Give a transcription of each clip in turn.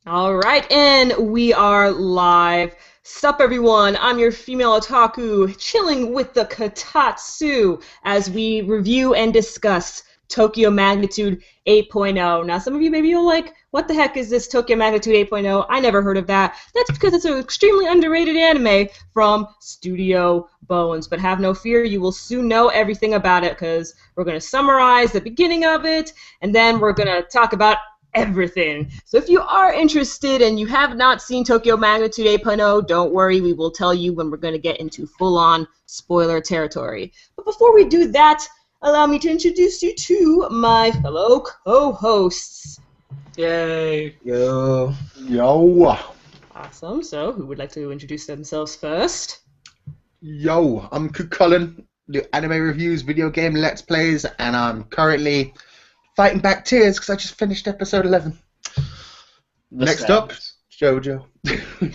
All right, and we are live. Sup, everyone? I'm your female otaku, chilling with the Kotatsu as we review and discuss Tokyo Magnitude 8.0. Now, some of you maybe you're like, what the heck is this Tokyo Magnitude 8.0? I never heard of that. That's because it's an extremely underrated anime from Studio Bones. But have no fear, you will soon know everything about it because we're going to summarize the beginning of it, and then we're going to talk about everything. So if you are interested and you have not seen Tokyo Magnitude 8.0, don't worry, we will tell you when we're going to get into full-on spoiler territory. But before we do that, allow me to introduce you to my fellow co-hosts. Yay! Yo. Yo. Awesome. So who would like to introduce themselves first? Yo, I'm Cullen, do anime reviews, video game let's plays, and I'm currently fighting back tears because I just finished episode 11. Next up, Jojo.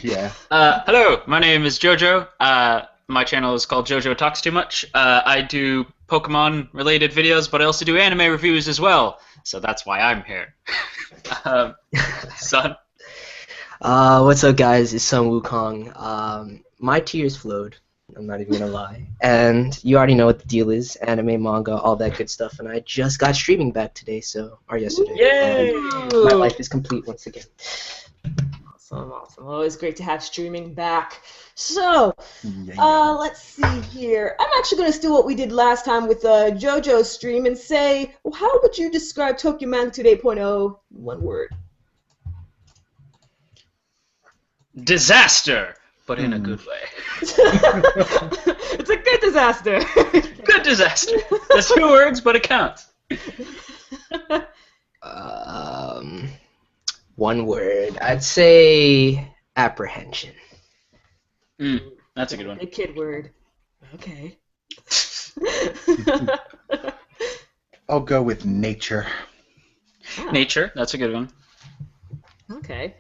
Yeah. Hello, my name is Jojo. My channel is called Jojo Talks Too Much. I do Pokemon-related videos, but I also do anime reviews as well. So that's why I'm here. Son. What's up, guys? It's Sun Wukong. My tears flowed. I'm not even gonna lie. And you already know what the deal is: anime, manga, all that good stuff. And I just got streaming back today, or yesterday. Yay! My life is complete once again. Awesome. Always great to have streaming back. So, let's see here. I'm actually going to steal what we did last time with JoJo's stream and say, well, how would you describe Tokyo Magnitude 8.0 in one word? Disaster, but in a good way. It's a good disaster. Good disaster. That's 2 words, but it counts. One word. I'd say apprehension. That's a good one. A kid word. Okay. I'll go with nature. Nature, that's a good one. Okay.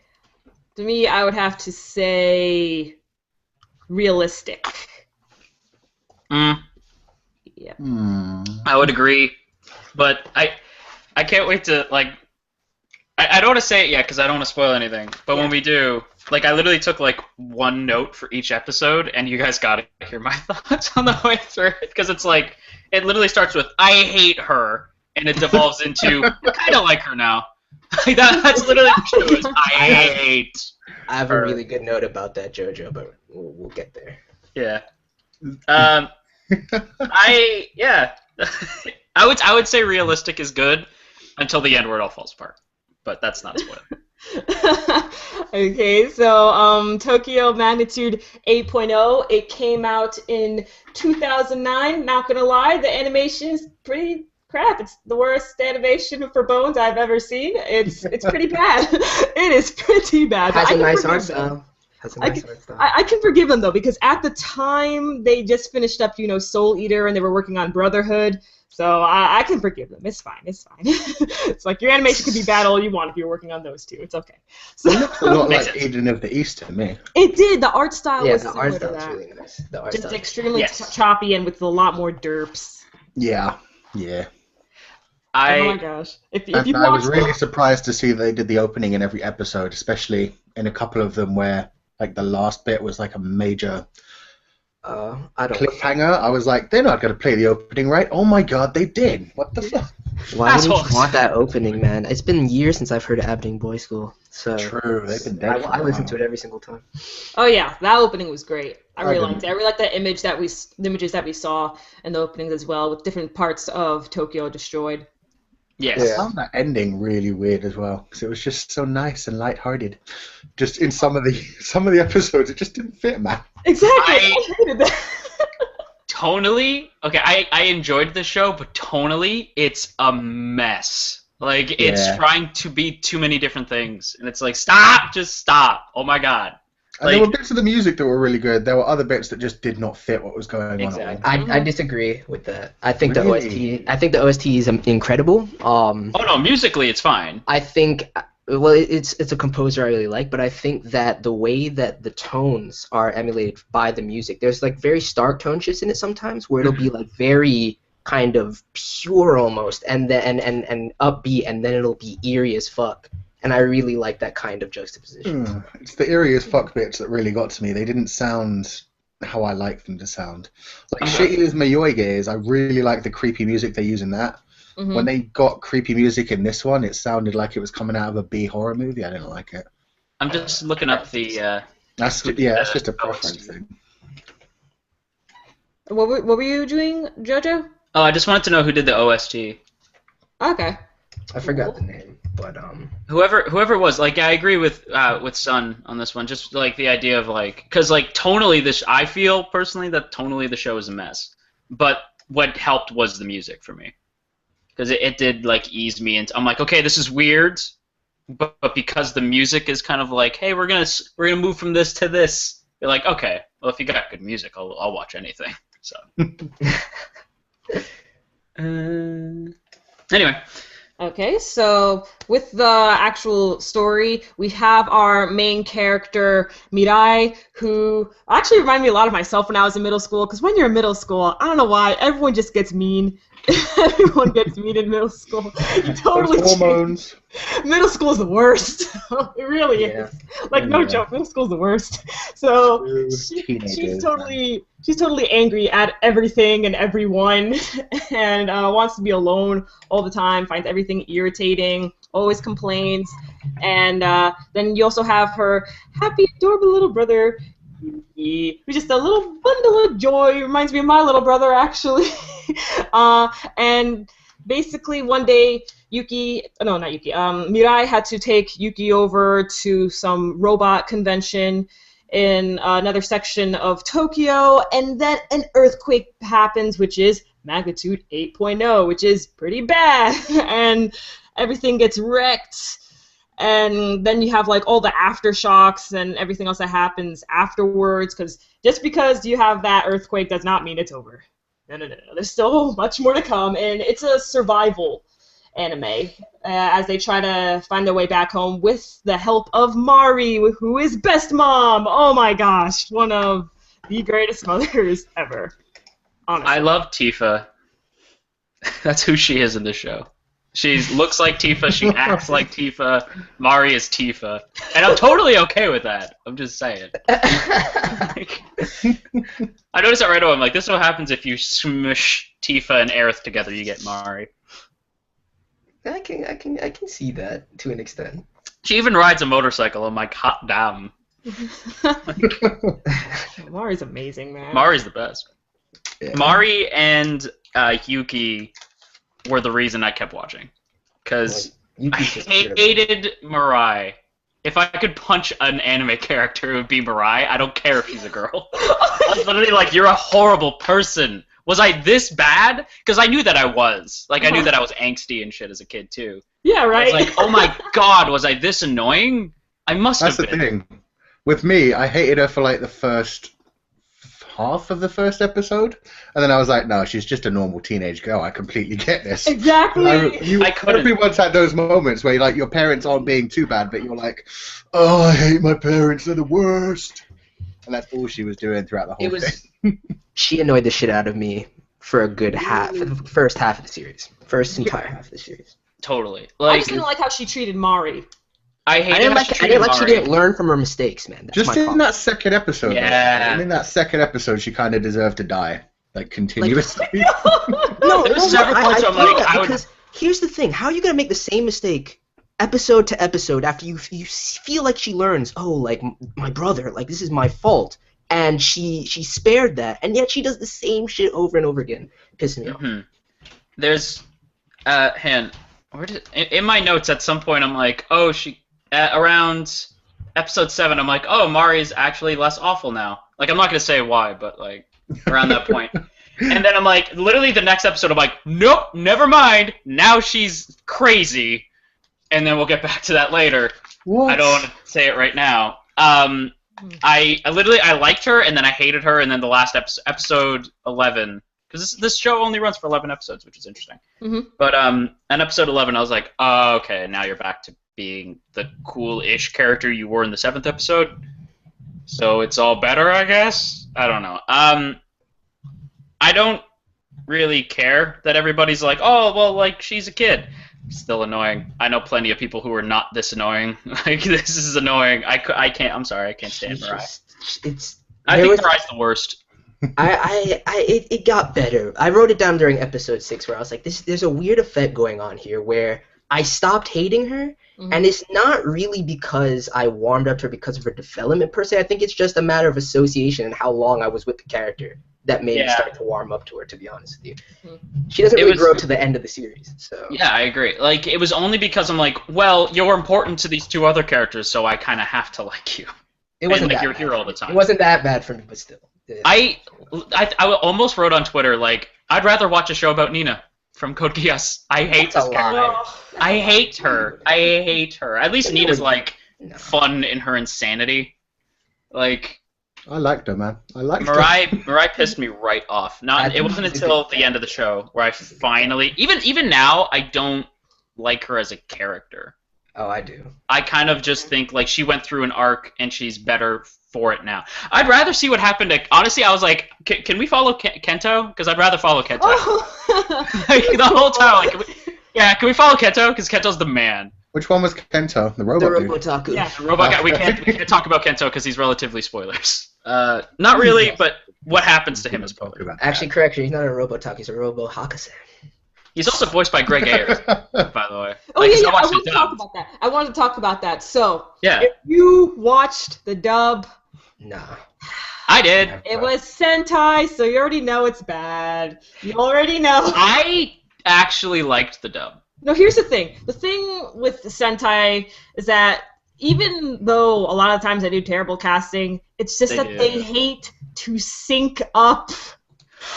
To me, I would have to say realistic. Yeah. I would agree, but I can't wait to, like, I don't want to say it yet because I don't want to spoil anything, but when we do, like, I literally took, like, 1 note for each episode, and you guys gotta hear my thoughts on the way through it, because it's like, it literally starts with, I hate her, and it devolves into, I kind of like her now. Like, that's literally true. I hate I have her. a really good note about that, JoJo, but we'll get there. Yeah. I would say realistic is good until the end where it all falls apart. But that's not a spoiler. Okay, so Tokyo Magnitude 8.0, it came out in 2009. Not gonna lie, the animation is pretty crap. It's the worst animation for Bones I've ever seen. It's pretty bad. It is pretty bad. Has I a can nice forgive art them. style. I can forgive them though, because at the time they just finished up, Soul Eater, and they were working on Brotherhood. So I can forgive them. It's fine. It's like your animation could be bad all you want if you're working on those two. It's okay. So, It looks a lot like Eden of the East to me. it did. The art style was the similar art to style is that. really nice. The art Just style. extremely choppy and with a lot more derps. Yeah. Oh my gosh! If you I was watched really surprised to see they did the opening in every episode, especially in a couple of them where, like, the last bit was like a major I don't. cliffhanger. I was like, they're not going to play the opening, right? Oh my god, they did. What the fuck? Why would Assholes. you want that opening, man? It's been years since I've heard of Aberdeen Boys School, so True, they've been dead. I listen to it every single time. Oh yeah, that opening was great. I really didn't. liked it. I really liked the images that we saw in the openings as well, with different parts of Tokyo destroyed. Yes. I found that ending really weird as well because it was just so nice and lighthearted. Just in some of the episodes, it just didn't fit, man. Exactly. I hated that. Tonally, okay, I enjoyed the show, but tonally, it's a mess. Like, it's trying to be too many different things, and it's like, stop, just stop. Oh my god. And there were bits of the music that were really good. There were other bits that just did not fit what was going on. Exactly. I disagree with that. I think Really? the OST is incredible. Oh no, musically it's fine. I think, well, it's a composer I really like, but I think that the way that the tones are emulated by the music, there's like very stark tone shifts in it sometimes, where it'll be like very kind of pure almost, and then and upbeat, and then it'll be eerie as fuck. and I really like that kind of juxtaposition. It's the eerie as fuck bits that really got to me. They didn't sound how I like them to sound. Like Shitty as Mayoige I really like the creepy music they use in that. Mm-hmm. When they got creepy music in this one, it sounded like it was coming out of a B horror movie. I didn't like it. I'm just looking up the. That's just a preference thing. What were you doing, JoJo? Oh, I just wanted to know who did the OST. Okay. I forgot the name, but Whoever it was, like I agree with Sun on this one. Just like the idea of like, because like tonally, I feel personally that tonally the show is a mess. But what helped was the music for me, because it did like ease me into. I'm like, okay, this is weird, but because the music is kind of like, hey, we're gonna move from this to this. You're like, okay, well if you got good music, I'll watch anything. So. Anyway. Okay, so with the actual story, we have our main character, Mirai, who actually reminded me a lot of myself when I was in middle school, because when you're in middle school, I don't know why, everyone just gets mean. Everyone gets mean in middle school. You totally hormones. Middle school is the worst. It really is. Like, no joke, middle school is the worst. So she's totally angry at everything and everyone, and wants to be alone all the time, finds everything irritating, always complains. And then you also have her happy, adorable little brother, Yuki, who's just a little bundle of joy. Reminds me of my little brother, actually. And basically one day, Mirai had to take Yuki over to some robot convention in another section of Tokyo, and then an earthquake happens, which is magnitude 8.0, which is pretty bad, and everything gets wrecked. And then you have like all the aftershocks and everything else that happens afterwards, because just because you have that earthquake does not mean it's over. No. There's still much more to come, and it's a survival anime as they try to find their way back home with the help of Mari, who is best mom. Oh my gosh, one of the greatest mothers ever. Honestly. I love Tifa. That's who she is in this show. She looks like Tifa, she acts like Tifa, Mari is Tifa. And I'm totally okay with that. I'm just saying. Like, I noticed that right away. I'm like, this is what happens if you smush Tifa and Aerith together, you get Mari. I can see that to an extent. She even rides a motorcycle. I'm like, hot damn. Mari's amazing, man. Mari's the best. Yeah. Mari and Yuki were the reason I kept watching. Because I hated Mirai. If I could punch an anime character, it would be Mirai. I don't care if she's a girl. I was literally like, you're a horrible person. Was I this bad? Because I knew that I was. Like, I knew that I was angsty and shit as a kid, too. Yeah, right? I was like, oh my god, was I this annoying? I must have been. That's the thing. With me, I hated her for like the first half of the first episode, and then I was like, no, she's just a normal teenage girl. I completely get this. Exactly. I couldn't. Everyone's had those moments where like your parents aren't being too bad, but you're like, oh, I hate my parents. They're the worst. And that's all she was doing throughout the whole thing. She annoyed the shit out of me for a good first half of the series. First entire half of the series. Totally. I Like, just didn't like how she treated Mari. I didn't like she didn't learn from her mistakes, man. That's Just my in problem. that second episode. Yeah. In that second episode, she kind of deserved to die, like continuously. No, There's several points I'm like, I would- because here's the thing: how are you gonna make the same mistake episode to episode after you feel like she learns? Oh, like my brother, like this is my fault, and she spared that, and yet she does the same shit over and over again, pissing me off. There's, in my notes at some point I'm like, oh, around episode 7, I'm like, oh, Mari's actually less awful now. Like, I'm not gonna say why, but like around that point. And then I'm like, literally the next episode, I'm like, nope, never mind. Now she's crazy. And then we'll get back to that later. What? I don't want to say it right now. I liked her, and then I hated her, and then the last episode 11, because this show only runs for 11 episodes, which is interesting. But on episode 11, I was like, oh, okay, now you're back to being the cool-ish character you were in the 7th episode. So it's all better, I guess? I don't know. I don't really care that everybody's like, oh, well, like, she's a kid. Still annoying. I know plenty of people who are not this annoying. Like, this is annoying. I can't. I'm sorry. I can't stand She's Mirai. it's. I there think was- Mirai's the worst. It got better. I wrote it down during episode 6 where I was like, there's a weird effect going on here where I stopped hating her, and it's not really because I warmed up to her because of her development per se. I think it's just a matter of association and how long I was with the character that made me start to warm up to her, to be honest with you. She doesn't really grow to the end of the series, so... Yeah, I agree. Like, it was only because I'm like, well, you're important to these two other characters, so I kind of have to like you. It wasn't like that you're bad. here all the time. It wasn't that bad for me, but still. I almost wrote on Twitter, like, I'd rather watch a show about Nina from Code Geass. I hate this character. I hate her. I hate her. At least Nina's, like, fun in her insanity. Like... I liked her, man. I liked her. Mirai pissed me right off. It wasn't until the end of the show where I finally... Even now, I don't like her as a character. Oh, I do. I kind of just think, like, she went through an arc, and she's better for it now. I'd rather see what happened to... Honestly, I was like, can we follow Kento? Because I'd rather follow Kento. Like, the whole time, like, can we follow Kento? Because Kento's the man. Which one was Kento? The robot dude? Robotaku. Yeah. The robot guy. We can't talk about Kento because he's relatively spoilers. Not really, but what happens to him is spoilers. Actually, correction, he's not a Robotaku, he's a Robo-Hakase. He's also voiced by Greg Ayers, by the way. Oh, Like, yeah, I watched want the to talk dub. about that. I wanted to talk about that. So, Yeah, if you watched the dub, Nah. I did. it was Sentai, so you already know it's bad. You already know. I actually liked the dub. No, here's the thing. The thing with Sentai is that even though a lot of times I do terrible casting, it's just that they hate to sync up.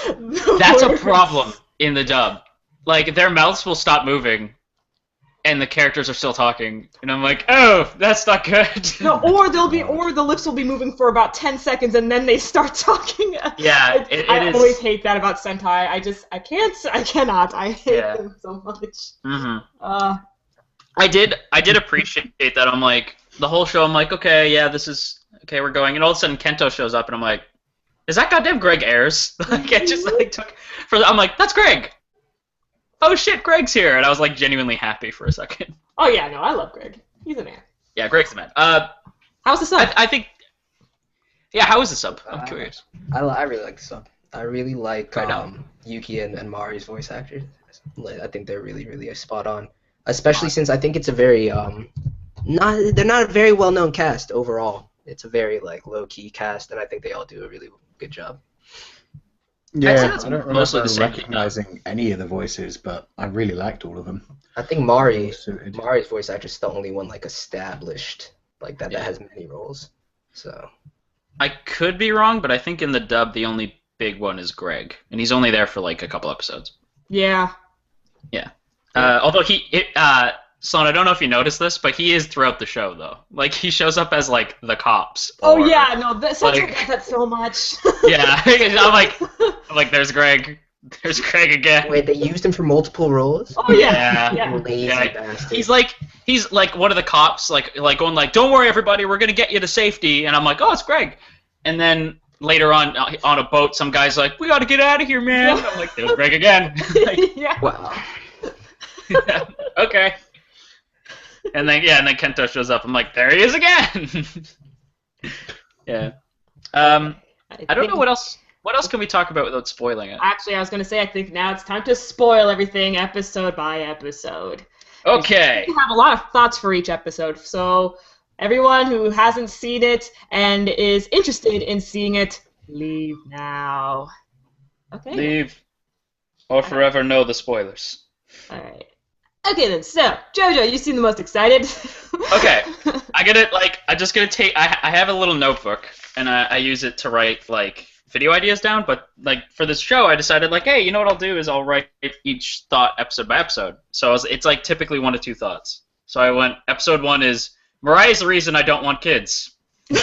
That's a problem in the dub. Like, their mouths will stop moving, and the characters are still talking, and I'm like, oh, that's not good. No, or the lips will be moving for about 10 seconds, and then they start talking. Yeah, I always hate that about Sentai. I cannot. I hate them so much. Mm-hmm. I did appreciate that. I'm like, the whole show, I'm like, okay, yeah, this is, okay, we're going, and all of a sudden Kento shows up, and I'm like, is that goddamn Greg Ayers? Like, it just, like, took, I'm like, that's Greg! Oh shit, Greg's here! And I was, like, genuinely happy for a second. Oh yeah, no, I love Greg. He's a man. Yeah, Greg's the man. How's the sub? I think, yeah, how is the sub? I'm curious. I really like the sub. I really like Right on. Yuki and Mari's voice actors. I think they're really, really spot on. Especially since I think it's a very they're not a very well known cast overall. It's a very like low key cast, and I think they all do a really good job. I'd say Yeah, that's I don't mostly remember the same. recognizing any of the voices, but I really liked all of them. I think Mari's Suited. voice actress is the only one like established like that Yeah. that has many roles. So I could be wrong, but I think in the dub, the only big one is Greg, and he's only there for, like, a couple episodes. Yeah. Although Sloan, I don't know if you noticed this, but he is throughout the show, though. Like, he shows up as, like, the cops. Oh or- yeah, no, Sentai like- does that so much. Yeah, I'm like, there's Greg. There's Greg again. wait, they used him for multiple roles? Oh yeah. Yeah. Lazy Yeah. bastard. He's like one of the cops, like going like, don't worry, everybody, we're gonna get you to safety. And I'm like, oh, it's Greg. And then later on a boat, some guy's like, we gotta get out of here, man. I'm like, there's Greg again. Like, Yeah. Wow. okay. And then Kento shows up. I'm like, there he is again. Yeah. I don't know what else. What else can we talk about without spoiling it? Actually, I was gonna say I think now it's time to spoil everything episode by episode. Okay. We have a lot of thoughts for each episode, so everyone who hasn't seen it and is interested in seeing it, leave now. Okay. Leave, or forever know the spoilers. All right. Okay then. So, JoJo, you seem the most excited. Okay. I'm just gonna take. I have a little notebook, and I use it to write like video ideas down. But like for this show, I decided like, hey, you know what I'll do is I'll write each thought episode by episode. So it's like typically 1 to 2 thoughts. So I went. Episode 1 is Mariah's the reason I don't want kids. Dude!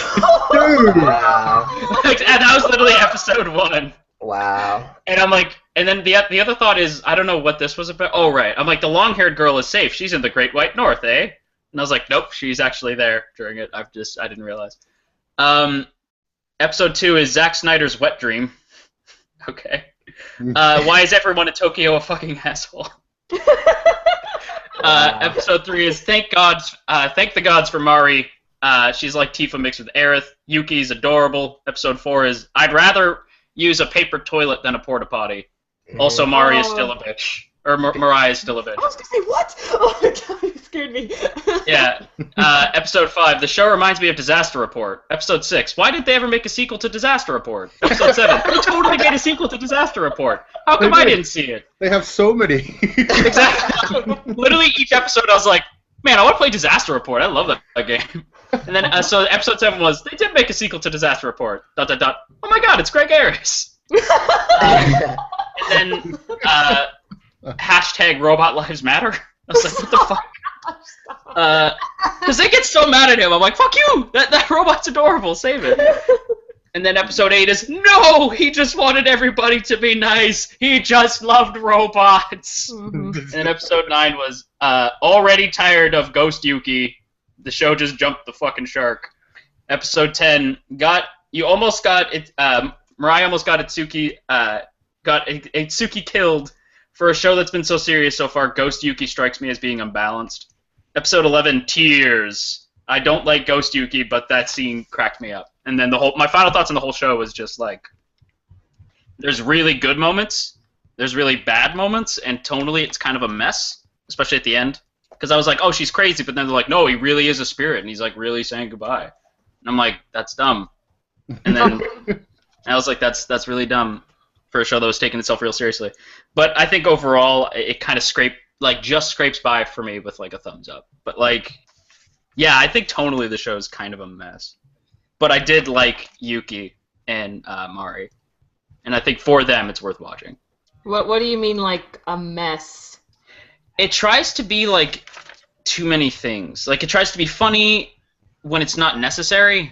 Wow. And that was literally episode 1. Wow. And I'm like, and then the other thought is, I don't know what this was about. Oh, right. I'm like, the long-haired girl is safe. She's in the Great White North, eh? And I was like, nope, she's actually there during it. I didn't realize. Episode 2 is Zack Snyder's wet dream. Okay. Why is everyone in Tokyo a fucking asshole? Episode 3 is thank the gods for Mari. She's like Tifa mixed with Aerith. Yuki's adorable. Episode 4 is I'd rather use a paper toilet than a porta potty. Also, Mari is still a bitch. Or Mariah is still a bitch. I was gonna say what? Oh my god, you scared me. Yeah. Episode 5, the show reminds me of Disaster Report. Episode 6, why did they ever make a sequel to Disaster Report? Episode 7, they totally made a sequel to Disaster Report. How come I didn't see it? They have so many. Exactly. Literally each episode I was like, man, I want to play Disaster Report. I love that game. And then, so episode 7 was, they did make a sequel to Disaster Report. ... Oh my god, it's Greg Harris. And then, hashtag Robot Lives Matter. I was like, what the fuck? Because they get so mad at him. I'm like, fuck you! That robot's adorable. Save it. And then episode 8 is, no! He just wanted everybody to be nice. He just loved robots. Mhm. And episode 9 was, already tired of Ghost Yuki. The show just jumped the fucking shark. Episode 10, Mariah almost got Itsuki, Itsuki killed. For a show that's been so serious so far, Ghost Yuki strikes me as being unbalanced. Episode 11, Tears. I don't like Ghost Yuki, but that scene cracked me up. And then my final thoughts on the whole show was just like, there's really good moments, there's really bad moments, and tonally it's kind of a mess, especially at the end. Because I was like, oh, she's crazy, but then they're like, no, he really is a spirit, and he's like really saying goodbye. And I'm like, that's dumb. And then I was like, that's really dumb for a show that was taking itself real seriously. But I think overall, it kind of just scrapes by for me with like a thumbs up. But like, yeah, I think tonally the show is kind of a mess. But I did like Yuki and Mari. And I think for them, it's worth watching. What do you mean, like, a mess? It tries to be like too many things. Like, it tries to be funny when it's not necessary.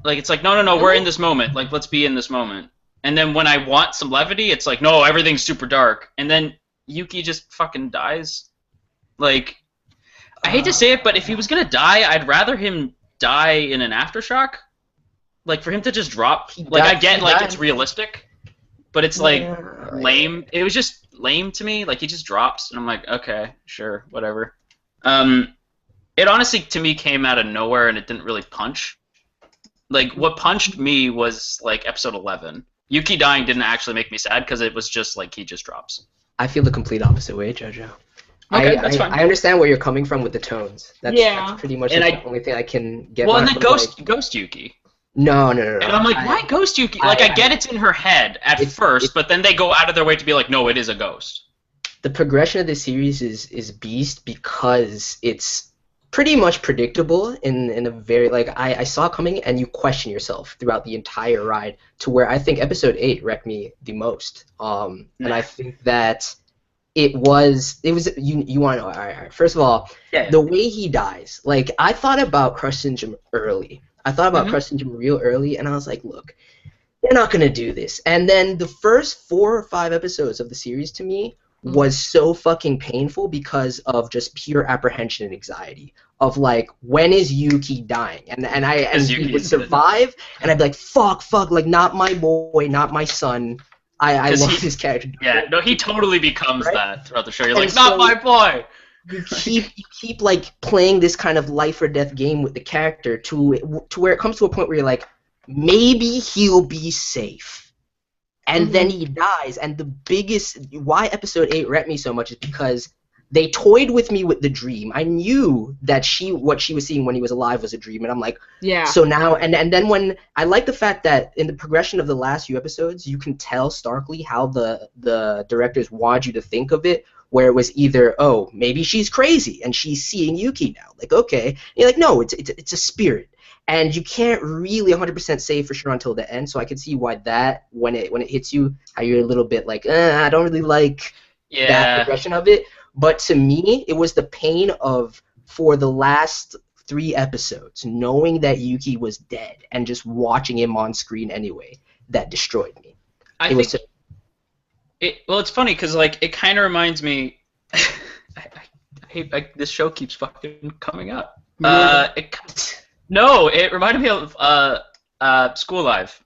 Like, it's like, no, we're in this moment. Like, let's be in this moment. And then when I want some levity, it's like, no, everything's super dark. And then Yuki just fucking dies. Like, I hate to say it, but if he was gonna die, I'd rather him die in an aftershock. Like, for him to just drop. Like, I get, like, it's realistic, but it's, like, lame. It was just lame to me. Like, he just drops, and I'm like, okay, sure, whatever. It honestly, to me, came out of nowhere, and it didn't really punch. Like, what punched me was, like, episode 11. Yuki dying didn't actually make me sad, because it was just, like, he just drops. I feel the complete opposite way, JoJo. Okay, that's fine. I understand where you're coming from with the tones. That's pretty much the only thing I can get. Well, and then Ghost Yuki. No. And I'm like, why Ghost Yuki? Like, I get it's in her head at first, but then they go out of their way to be like, no, it is a ghost. The progression of this series is beast because it's pretty much predictable in a very, like, I saw it coming, and you question yourself throughout the entire ride, to where I think episode 8 wrecked me the most. And I think that it was you want to know, all right, first of all, the way he dies, like, I thought about Crush Syndrome early. I thought about Crush Syndrome real early, and I was like, look, they're not going to do this. And then the first 4 or 5 episodes of the series, to me, was so fucking painful because of just pure apprehension and anxiety of, like, when is Yuki dying? And he would survive, and I'd be like, fuck, like, not my boy, not my son. I love this character. Yeah, no, he totally becomes that throughout the show. You're like, not my boy! You keep like playing this kind of life or death game with the character to where it comes to a point where you're like, maybe he'll be safe, and then he dies. And the biggest why episode 8 wrecked me so much is because they toyed with me with the dream. I knew that what she was seeing when he was alive was a dream, and I'm like, yeah. So now and then when I like the fact that in the progression of the last few episodes, you can tell starkly how the directors want you to think of it. Where it was either, oh, maybe she's crazy and she's seeing Yuki now. Like, okay. And you're like, no, it's a spirit. And you can't really 100% say for sure until the end, so I can see why that, when it hits you, how you're a little bit like, I don't really like that progression of it. But to me, it was the pain of, for the last 3 episodes, knowing that Yuki was dead and just watching him on screen anyway, that destroyed me. Well, it's funny because, like, it kind of reminds me. I hate this show keeps fucking coming up. It reminded me of School Live.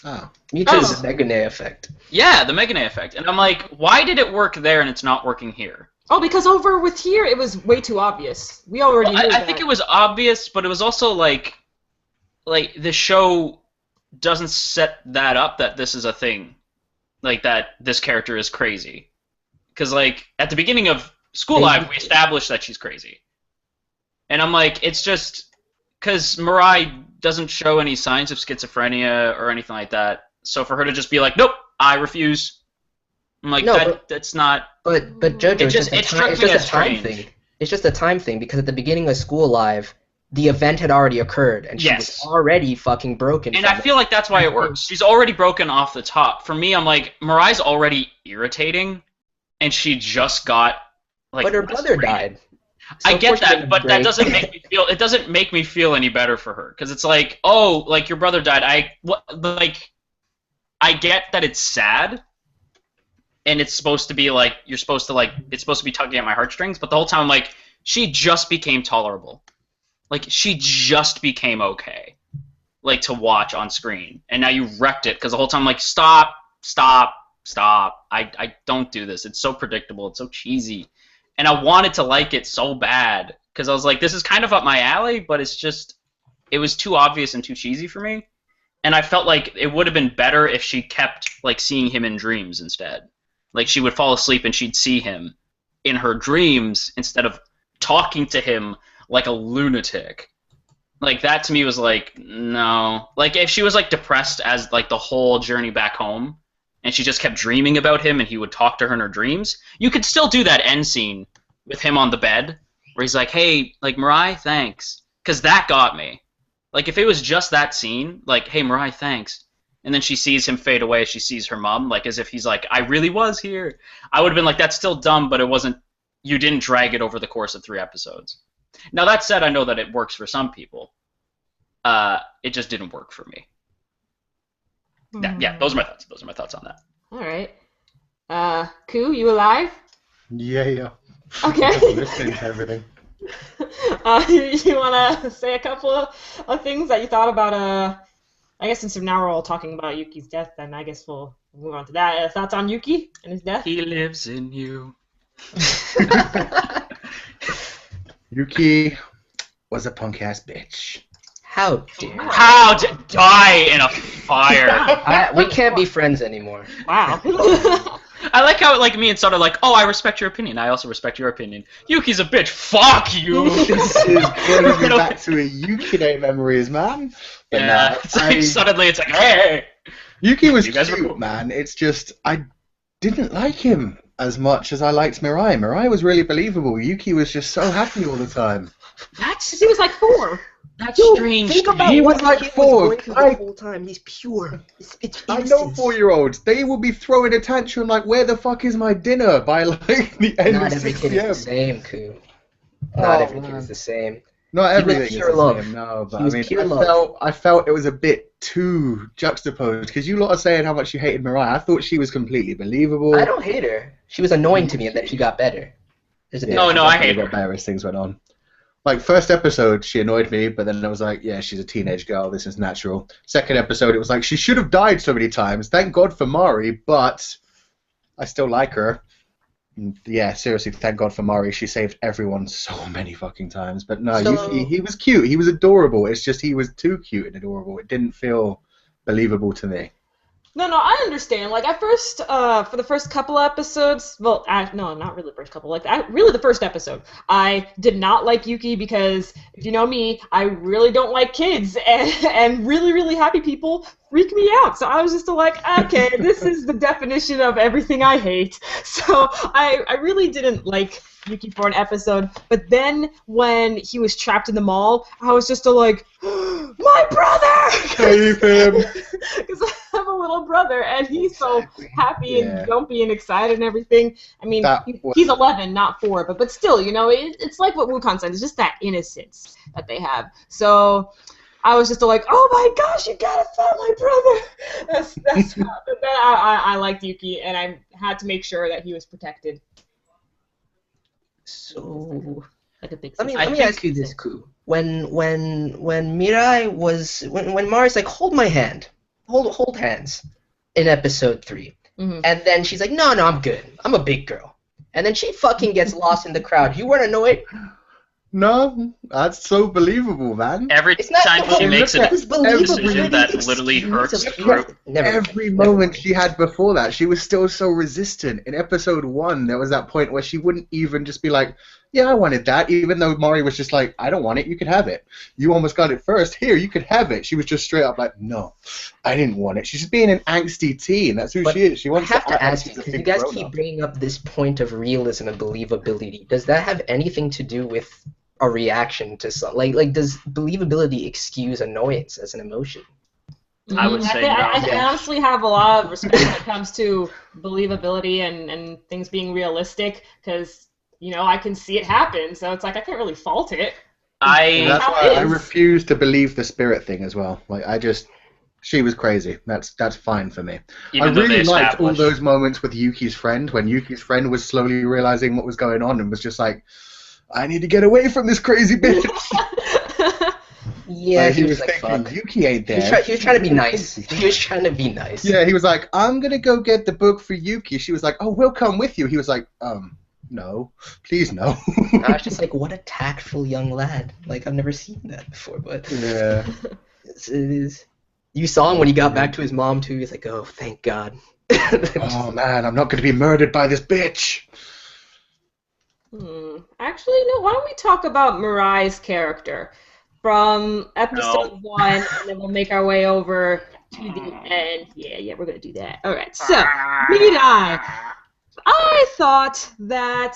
Oh. Me too. The Megane effect. Yeah, the Megane effect, and I'm like, why did it work there and it's not working here? Oh, because over with here, it was way too obvious. We already knew I that. think it was obvious, but it was also like the show doesn't set that up that this is a thing, like that this character is crazy. Because like at the beginning of School Live, we established that she's crazy, and I'm like, it's just because Mirai doesn't show any signs of schizophrenia or anything like that. So for her to just be like, nope, I refuse. I'm like, No, that's not. But Jojo, It just struck me as a time strange. thing. It's just a time thing because at the beginning of School Live, the event had already occurred and she Yes. was already fucking broken. And from I feel like that's why it works. She's already broken off the top. For me, I'm like, Mirai's already irritating, and she just got like. But her brother died. So I of get course she that, would but that break. doesn't make me feel. It doesn't make me feel any better for her because it's like, oh, like your brother died. I get that it's sad, and it's supposed to be like you're supposed to like it's supposed to be tugging at my heartstrings, but the whole time I'm like, she just became tolerable. Like she just became okay, like to watch on screen, and now you wrecked it because the whole time I'm like, stop. I don't do this. It's so predictable. It's so cheesy, and I wanted to like it so bad because I was like, this is kind of up my alley, but it was too obvious and too cheesy for me, and I felt like it would have been better if she kept like seeing him in dreams instead. Like she would fall asleep and she'd see him in her dreams instead of talking to him like a lunatic. Like that to me was like, no. Like if she was like depressed as like the whole journey back home and she just kept dreaming about him and he would talk to her in her dreams, you could still do that end scene with him on the bed where he's like, hey, like Mirai, thanks. Because that got me. Like if it was just that scene, like, hey Mirai, thanks. And then she sees him fade away, she sees her mom, like as if he's like, I really was here. I would have been like, that's still dumb, but it wasn't, you didn't drag it over the course of 3 episodes. Now that said, I know that it works for some people. It just didn't work for me. Yeah, those are my thoughts. Those are my thoughts on that. All right. Koo, you alive? Yeah. Okay. Just listening to everything. You want to say a couple of things that you thought about, I guess since now we're all talking about Yuki's death, then I guess we'll move on to that. Thoughts on Yuki and his death? He lives in you. Yuki was a punk ass bitch. How dare? How to die in a fire. We can't be friends anymore. Wow. I like how like me and Sada are like, oh, I respect your opinion. I also respect your opinion. Yuki's a bitch. Fuck you. This is bringing me back to a Yuki Day memories, man. But Yeah. no, It's like, suddenly it's like, hey. Yuki was You guys were cute, cool. man. It's just I didn't like him as much as I liked Mirai. Mirai was really believable. Yuki was just so happy all the time. That's He was like 4. strange. Think to about me. He was what like the kid 4. going through the whole time. He's pure. It's I know innocence. 4-year-olds. They will be throwing a tantrum like, "Where the fuck is my dinner?" by like the end Not of every 6 kid is p.m. the same, Koo. Not Oh, every kid man. is the same. Not He was everything is pure the love. same, no, but He was I mean, pure love. I felt it was a bit too juxtaposed because you lot are saying how much you hated Mariah. I thought she was completely believable. I don't hate her. She was annoying to me, and then she got better. There's a Yeah, No, she no, I definitely hate got her. better as things went on. Like first episode, she annoyed me, but then I was like, yeah, she's a teenage girl. This is natural. Second episode, it was like she should have died so many times. Thank God for Mari, but I still like her. And yeah, seriously, thank God for Mari. She saved everyone so many fucking times. But no, So- Yuki, he was cute. He was adorable. It's just he was too cute and adorable. It didn't feel believable to me. No, I understand. Like, at first, for the first couple episodes, well, no, not really the first couple, really the first episode, I did not like Yuki because, if you know me, I really don't like kids, and really, really happy people freak me out. So I was just like, okay, this is the definition of everything I hate. So I really didn't like Yuki for an episode, but then when he was trapped in the mall, I was just like, my brother! Save him! Because I have a little brother, and he's so happy Yeah. and jumpy and excited and everything. I mean, That was- he's 11, not 4, but still, you know, it's like what Wukong said. It's just that innocence that they have. So I was just like, oh my gosh, you gotta find my brother. That's but then I liked Yuki, and I had to make sure that he was protected. So Like a big let me sister. ask you this, Koo. When Mirai was when Mari's like, hold my hand, hold hands, in episode 3, Mhm. and then she's like, no, I'm good. I'm a big girl. And then she fucking gets lost in the crowd. You weren't annoyed? No, that's so believable, man. Every It's not time she makes a it's believable. decision that literally hurts Never, Every never moment mind. she had before that, she was still so resistant. In episode 1, there was that point where she wouldn't even just be like, yeah, I wanted that, even though Mari was just like, I don't want it, you could have it. You almost got it first. Here, you could have it. She was just straight up like, no, I didn't want it. She's just being an angsty teen. That's who But she is. She wants I have to to act ask like you, she's a because you big guys keep grown-up. bringing up this point of realism and believability. Does that have anything to do with a reaction to some like does believability excuse annoyance as an emotion? I would say no. I honestly have a lot of respect when it comes to believability and things being realistic, because I can see it happen, so it's like I can't really fault it. And that's How why it I is. refuse to believe the spirit thing as well. Like, she was crazy. That's fine for me. Even I though really they liked all established. those moments with Yuki's friend, when Yuki's friend was slowly realizing what was going on and was just like, I need to get away from this crazy bitch. Yeah, Like, he was like, like, thinking, fuck. Yuki ain't He was, there. he was trying to be nice. He was trying to be nice. Yeah, he was like, I'm gonna go get the book for Yuki. She was like, oh, we'll come with you. He was like, no, please no. I was just like, what a tactful young lad. Like, I've never seen that before, but Yeah. it is. You saw him when he got back to his mom, too. He's like, oh, thank God. Oh man, I'm not gonna be murdered by this bitch. Actually, no. Why don't we talk about Mirai's character from episode 1, and then we'll make our way over to the end. Yeah, we're gonna do that. All right. So, Mirai. I thought that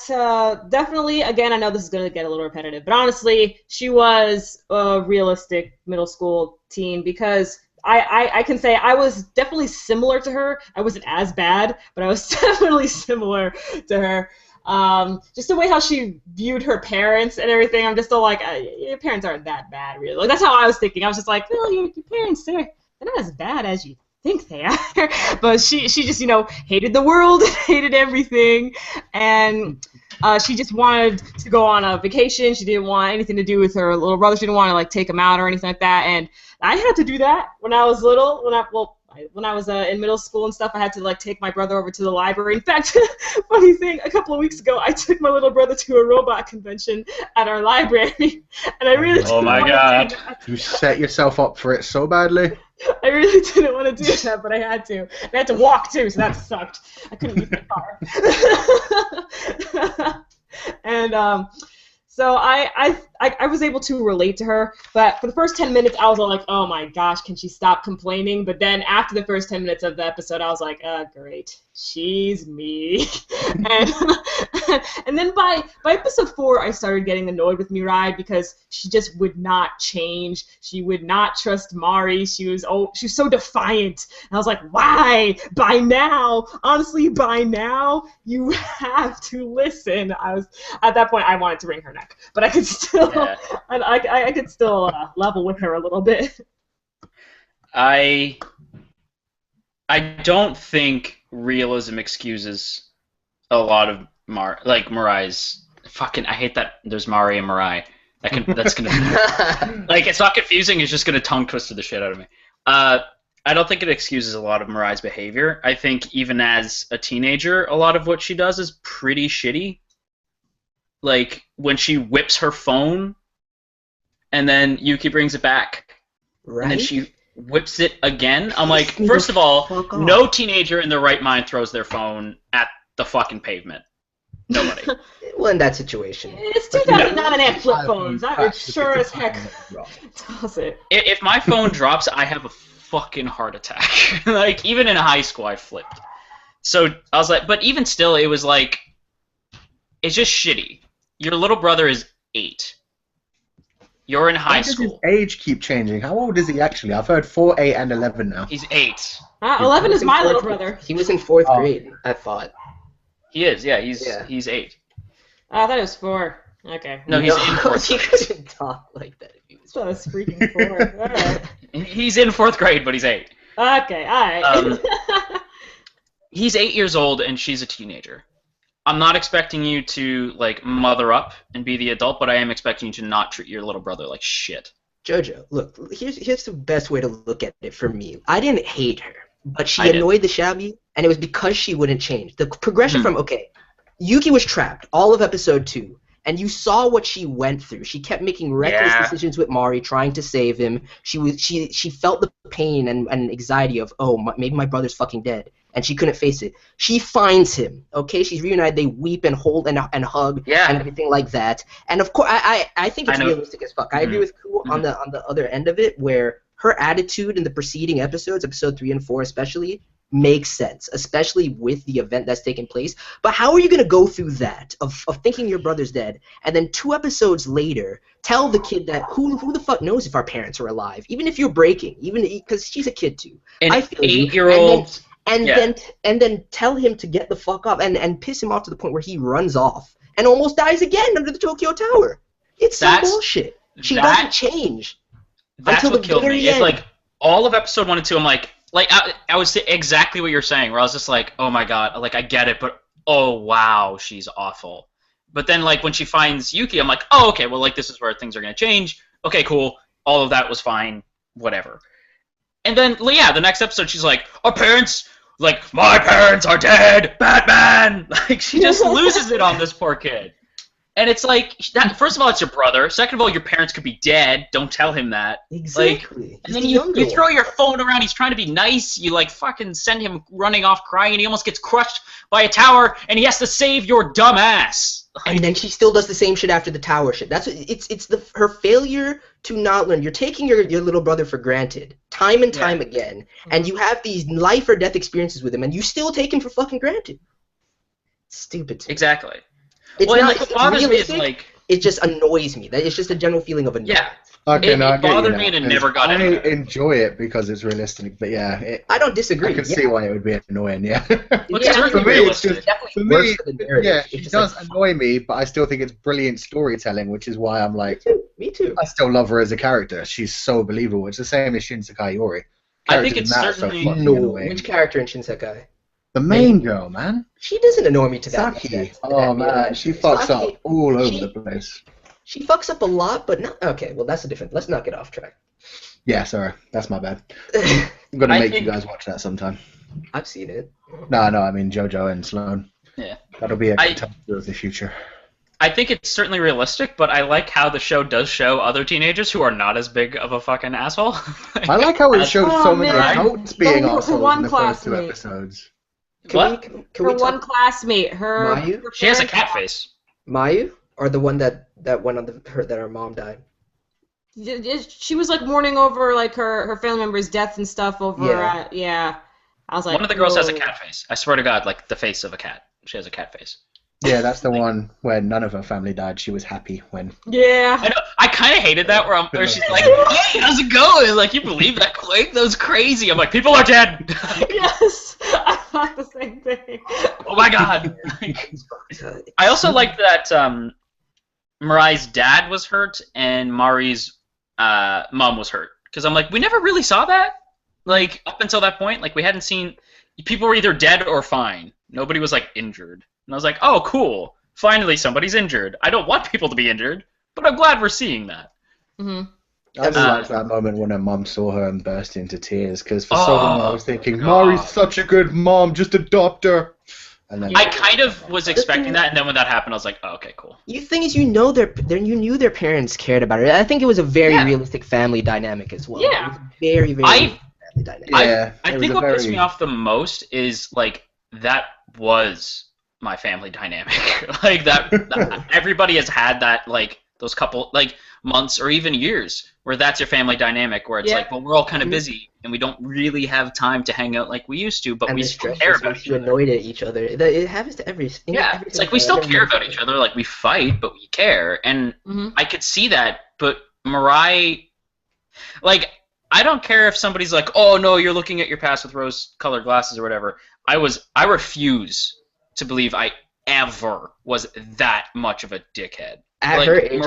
definitely, again, I know this is going to get a little repetitive, but honestly, she was a realistic middle school teen, because I can say I was definitely similar to her. I wasn't as bad, but I was definitely similar to her. Just the way how she viewed her parents and everything, I'm just still like, your parents aren't that bad, really. Like, that's how I was thinking. I was just like, well, your parents, they're not as bad as you think they are. But she just hated the world, hated everything, and she just wanted to go on a vacation. She didn't want anything to do with her little brother. She didn't want to like take him out or anything like that. And I had to do that when I was little. When I was in middle school and stuff, I had to like take my brother over to the library. In fact, funny thing, a couple of weeks ago, I took my little brother to a robot convention at our library, and I really Oh didn't my want God. to do that. You set yourself up for it so badly. I really didn't want to do that, but I had to. And I had to walk too, so that sucked. I couldn't use my car. And so I was able to relate to her, but for the first 10 minutes, I was all like, oh my gosh, can she stop complaining? But then after the first 10 minutes of the episode, I was like, great, she's me. And then by episode 4, I started getting annoyed with Mirai, because she just would not change. She would not trust Mari. She was so defiant. And I was like, why? By now, honestly, by now, you have to listen. At that point, I wanted to wring her neck, but I could still, Yeah. I could still level with her a little bit. I don't think realism excuses a lot of Mirai's fucking. I hate that there's Mari and Mirai. That's gonna like, it's not confusing. It's just gonna tongue twister the shit out of me. I don't think it excuses a lot of Mirai's behavior. I think even as a teenager, a lot of what she does is pretty shitty. Like when she whips her phone, and then Yuki brings it back, Right? and then she whips it again. I'm like, Fuck first of all, off. no teenager in their right mind throws their phone at the fucking pavement. Nobody. Well, in that situation. It's 2009 and they have flip phones. I would sure as heck toss it. If my phone drops, I have a fucking heart attack. Like, even in high school, I flipped. So I was like, but even still, it was like, it's just shitty. Your little brother is 8. You're in high Why does school. his age keep changing? How old is he actually? I've heard 4, 8, and 11 now. He's 8. 11 is in my fourth- little brother. He was in 4th Oh. grade, I thought. He is, yeah. Yeah. He's 8. I thought it was 4. Okay. No, he's in 4th He grade. couldn't talk like that. If he was I thought it was freaking 4. Alright. He's in 4th grade, but he's 8. Okay, alright. He's 8 years old, and she's a teenager. I'm not expecting you to, like, mother up and be the adult, but I am expecting you to not treat your little brother like shit. Jojo, look, here's the best way to look at it for me. I didn't hate her, but I she did. annoyed the shabby, and it was because she wouldn't change. The progression from, okay, Yuki was trapped all of episode 2. And you saw what she went through. She kept making reckless decisions with Mari, trying to save him. She felt the pain and anxiety of, maybe my brother's fucking dead, and she couldn't face it. She finds him. Okay, she's reunited. They weep and hold and hug and everything like that. And of course, I think it's realistic as fuck. I agree with Ku on the other end of it, where her attitude in the preceding episodes, episode 3 and 4 especially, makes sense, especially with the event that's taking place. But how are you going to go through that of thinking your brother's dead, and then 2 episodes later tell the kid that who the fuck knows if our parents are alive, even if you're breaking, even because she's a kid too. I feel 8-year-old. And then tell him to get the fuck up and piss him off to the point where he runs off and almost dies again under the Tokyo Tower. It's some bullshit. She doesn't change. That's until what the killed very me. end. It's like all of episode 1 and 2. I'm like I was exactly what you're saying. Where I was just like, oh my god, like I get it, but oh wow, she's awful. But then like when she finds Yuki, I'm like, oh okay, well like this is where things are gonna change. Okay, cool. All of that was fine. Whatever. And then yeah, the next episode she's like, our parents, like my parents are dead, Batman. Like she just loses it on this poor kid. And it's like, first of all, it's your brother. Second of all, your parents could be dead. Don't tell him that. Exactly. Like, and then you throw your phone around. He's trying to be nice. You like fucking send him running off crying, and he almost gets crushed by a tower, and he has to save your dumb ass. And then she still does the same shit after the tower shit. That's what, it's her failure to not learn. You're taking your little brother for granted time and time again, and you have these life or death experiences with him, and you still take him for fucking granted. Stupid. Exactly. It's well, not. what bothers me is like it just annoys me. It's just a general feeling of annoyance. Yeah. Okay, it bothered me and it never got I anywhere. enjoy it because it's realistic, but I don't disagree. I can see why it would be annoying. Yeah. Well, For me, it's just definitely works for the narrative. yeah, It's it just does like, annoy me, but I still think it's brilliant storytelling, which is why I'm like, me too. I still love her as a character. She's so believable. It's the same as Shinsekai Yori. I think Characters it's in that are so certainly- fucking No, annoying. which character in Shinsekai? The main girl, man. She doesn't annoy me to that Saki. extent. Oh man, she fucks Saki, up all over she- the place. She fucks up a lot, but not okay. Well, that's a different. Let's not get off track. Yeah, sorry, that's my bad. I'm gonna I make think- you guys watch that sometime. I've seen it. No, I mean JoJo and Sloan. Yeah. That'll be a I- Kotatsu of the future. I think it's certainly realistic, but I like how the show does show other teenagers who are not as big of a fucking asshole. I like how it shows Oh, so many man. adults being Her assholes one in the first 2 classmate. episodes. What? Can Her we one talk classmate, her. Mayu? her She has a parents- cat face. Mayu or the one that went on that her mom died? She was like mourning over like her family member's death and stuff over Yeah. I was like, One of the girls has a whoa. cat face. I swear to God, like the face of a cat. She has a cat face. Yeah, that's the one where none of her family died. She was happy when. Yeah. I know. I kind of hated that where she's like, "Hey, how's it going?" Like, you believe that quake? That was crazy. I'm like, people are dead. Yes. I thought the same thing. Oh my God. I also liked that Marai's dad was hurt and Mari's mom was hurt, because I'm like, we never really saw that. Like up until that point, like we hadn't seen. People were either dead or fine. Nobody was like injured. And I was like, oh, cool. Finally, somebody's injured. I don't want people to be injured, but I'm glad we're seeing that. Mm-hmm. I just liked that moment when her mum saw her and burst into tears, because for so Oh, long I was thinking, God. Mari's such a good mom, just adopt her. And then I kind of was expecting that, and then when that happened, I was like, oh, okay, cool. You thing is, you knew their parents cared about her. I think it was a very realistic family dynamic as well. Yeah. It was very family dynamic. Yeah, I it think was what a pissed very- me off the most is like that was my family dynamic. Like that everybody has had that, like those couple like months or even years where that's your family dynamic, where it's like, well, we're all kind of busy and we don't really have time to hang out like we used to, but And we the still stress care just about makes each you other. annoyed at each other. It happens to every. Yeah, it's like we still care about each other. Like we fight, but we care, and Mhm. I could see that. But Mirai, like, I don't care if somebody's like, "Oh no, you're looking at your past with rose-colored glasses" or whatever. I refuse to believe I ever was that much of a dickhead. At like, her age,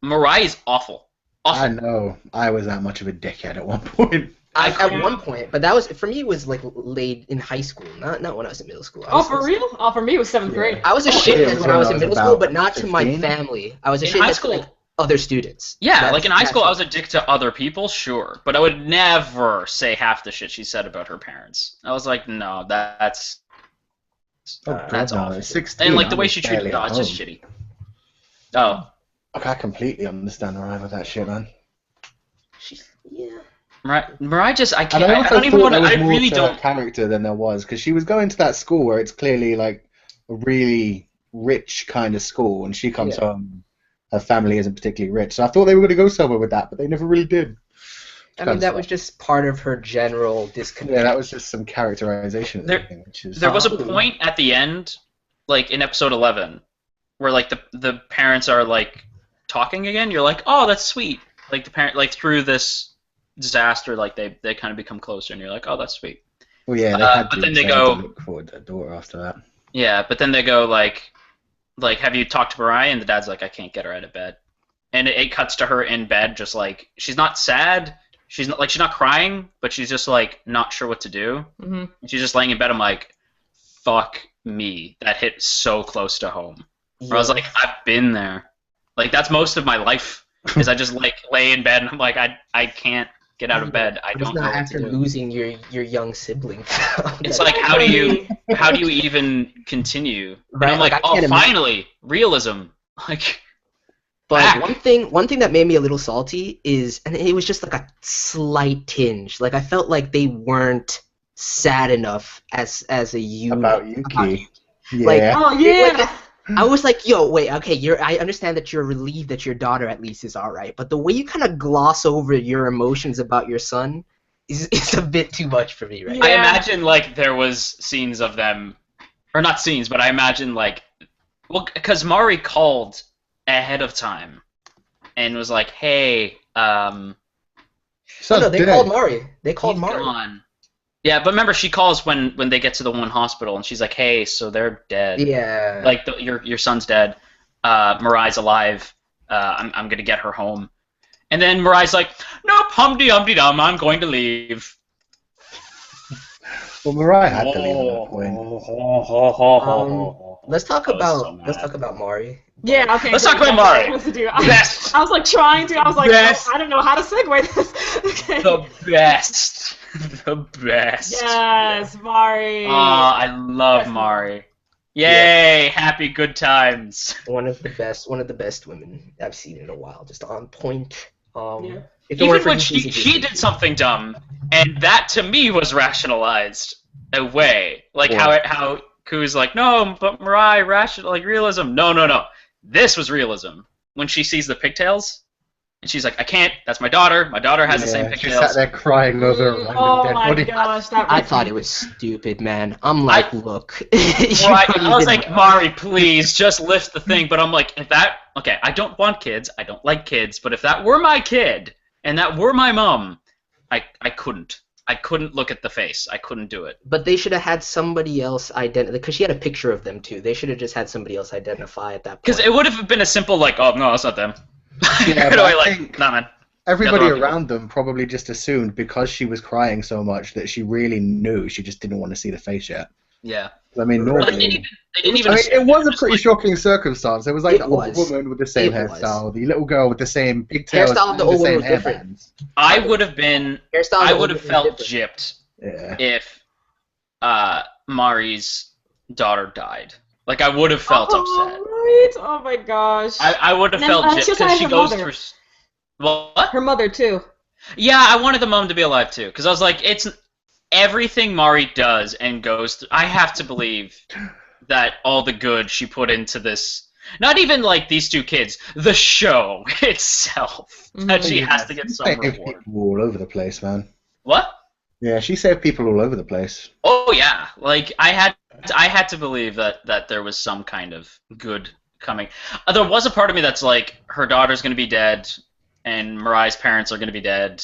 Mirai is awful. I Awful. know I was that much of a dickhead at one point. At one point, but that was for me. It was like late in high school, not when I was in middle school. Oh, for real? Oh, for me it was 7th grade. I was a it shithead was when I was in when I was middle school, about but not to my 15. family. I was a In high shithead to school- like other students. Yeah, like in high That's school, I it. was a dick to other people, sure, but I would never say half the shit she said about her parents. I was like, no, that's Oh, That's God, no. awful. 16, And like the I way was she treated barely no, at it's just home. shitty. Oh, Like, I completely understand Mariah with that shit, man. Yeah. Mariah just I And can't. I I also don't even thought want to. there was I more really to her don't. character than there was, because she was going to that school where it's clearly like a really rich kind of school, and she comes home, her family isn't particularly rich. So I thought they were going to go somewhere with that, but they never really did. I mean, that was just part of her general disconnect. Yeah, that was just some characterization of everything, which is... There was a point at the end, like in episode 11, where like the parents are like talking again. You're like, oh, that's sweet. Like the parent, like through this disaster, like they kind of become closer, and you're like, oh, that's sweet. Well, yeah, they had but to. then they They had go, to look forward to their daughter after that. yeah, but then they go like, have you talked to Mariah? And the dad's like, I can't get her out of bed. And it cuts to her in bed, just like she's not sad, she's not crying, but she's just like not sure what to do. Mm-hmm. And she's just laying in bed. I'm like, fuck me, that hit so close to home. Yeah. Where I was like, I've been there. Like that's most of my life. Is I just like lay in bed and I'm like, I can't get out of bed. I don't know what after to do. losing your young sibling. It's like how do you even continue? Right, And I'm like, like, I oh, can't imagine. finally, realism. Like, But back. one thing that made me a little salty is, and it was just like a slight tinge. Like I felt like they weren't sad enough as a unit About Yuki. Yeah. Like, Oh yeah. I was like, yo, wait, okay, I understand that you're relieved that your daughter at least is all right, but the way you kind of gloss over your emotions about your son is a bit too much for me, right? Yeah. I imagine like there was scenes of them, or not scenes, but I imagine like, well, because Mari called ahead of time and was like, hey, Oh, no, they called Mari. They called he's Mari. gone. Yeah, but remember, she calls when they get to the one hospital, and she's like, "Hey, so they're dead. Yeah. Like your son's dead. Mariah's alive. I'm gonna get her home." And then Mariah's like, "Nope, humdy-dum, I'm going to leave." Well, Mariah had to leave at that point. Let's talk I was so about let's mad. talk about Mari. Yeah, okay. Let's so talk about that's what I Mari. was to do. Best. I was like trying to. I was like, Best. oh, I don't know how to segue this. Okay. The best. The best. Yes, Mari. Oh, I love Best Mari. Yay! Happy good times. One of the best women I've seen in a while. Just on point. Yeah. If it Even weren't for when his she did something dumb, and that to me was rationalized away. Like how Ku's like, no, but Mariah, realism. No. This was realism. When she sees the pigtails, and she's like, I can't. That's my daughter. My daughter has the same She pigtails. sat there crying over a random Oh dead my body. gosh, that I was thought it was stupid, man. I'm like, look. Right, I was like, Mari, please just lift the thing. But I'm like, okay, I don't want kids. I don't like kids. But if that were my kid and that were my mom, I couldn't. I couldn't look at the face. I couldn't do it. But they should have had somebody else identify, because she had a picture of them too. They should have just had somebody else identify at that point. Because it would have been a simple like, oh no, that's not them. Yeah, Right but away, I like, think nah, man. everybody Yeah, they're all around them probably just assumed because she was crying so much that she really knew. She just didn't want to see the face yet. Yeah. I mean, Well, normally... they didn't even I mean, assume it was a just pretty like- shocking circumstance. There was like It the old was. woman with the same It was. hairstyle, the little girl with the same pigtails, Hairstyle of and the the old woman same was different. hairbands. I would have been. Hairstyle I of would the have old felt woman was gypped Yeah. if Mari's daughter died. Like I would have felt upset. Right? Oh my gosh. I would have And felt then, gypped she also because had she her goes mother. through. What? Her mother too. Yeah, I wanted the mom to be alive too, because I was like, it's everything Mari does and goes through. I have to believe that all the good she put into this, not even like these two kids, the show itself, that she has to get some Saved reward. people all over the place, man. What? Yeah, she saved people all over the place. Oh yeah, like I had to believe that there was some kind of good coming. There was a part of me that's like, her daughter's gonna be dead, and Mariah's parents are gonna be dead,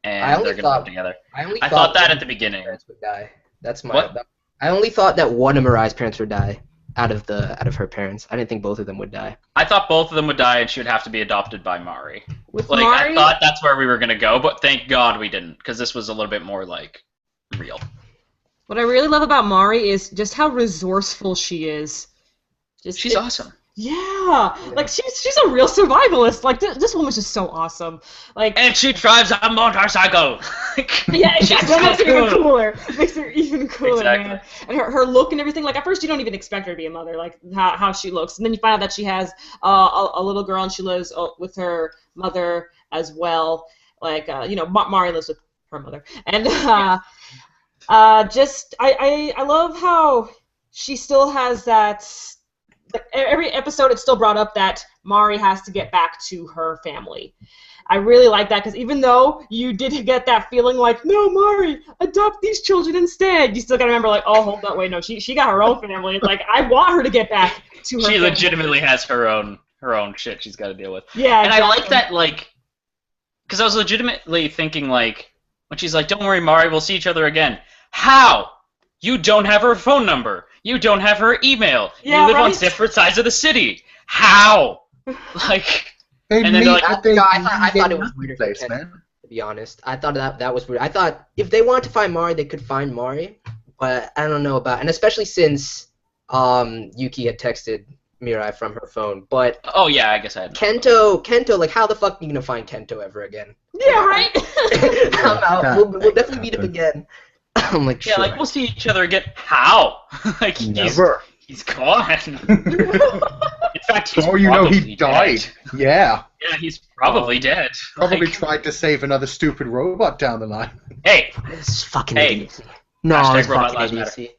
and they're gonna live together. I thought that at the beginning. Parents would die. That's my. What? I only thought that one of Mariah's parents would die out of her parents. I didn't think both of them would die. I thought both of them would die, and she would have to be adopted by Mari. With Like Mari, I thought that's where we were gonna go, but thank God we didn't, because this was a little bit more like real. what I really love about Mari is just how resourceful she is. She's awesome. Yeah, like she's a real survivalist. Like this woman's just so awesome. Like, And she drives a motorcycle. yeah, She's that makes so her even cool. cooler. Makes her even cooler, Exactly. man. And her look and everything. Like at first you don't even expect her to be a mother, like how she looks, and then you find out that she has a little girl and she lives with her mother as well. Like Mari lives with her mother, and just I love how she still has that. Like, every episode, it's still brought up that Mari has to get back to her family. I really like that because even though you did get that feeling like, no, Mari, adopt these children instead, you still gotta remember like, oh, hold on, wait, no, she got her own family. It's like I want her to get back to her. She family. legitimately has her own shit she's got to deal with. Yeah, And exactly. I like that, like, because I was legitimately thinking, like, when she's like, don't worry, Mari, we'll see each other again. How? You don't have her phone number. You don't have her email. Yeah, you live on right? different sides of the city. How? Like, They And then meet they're like, at the I thought it was weird place, for man. to be honest. I thought that was weird. I thought if they wanted to find Mari, they could find Mari, but I don't know about, and especially since Yuki had texted Mirai from her phone. But oh yeah, I guess I had. Kento, like how the fuck are you gonna find Kento ever again? Yeah, right. I'm out. We'll definitely meet up again. I'm like, Yeah, sure. like we'll see each other again. How? Like Never. he's gone. In fact, he's Oh, you know probably he died. dead. Yeah. Yeah, he's probably dead. Probably Like, tried to save another stupid robot down the line. Hey, It's fucking Hey. idiocy. No, Hashtag it's robot fucking lives idiocy.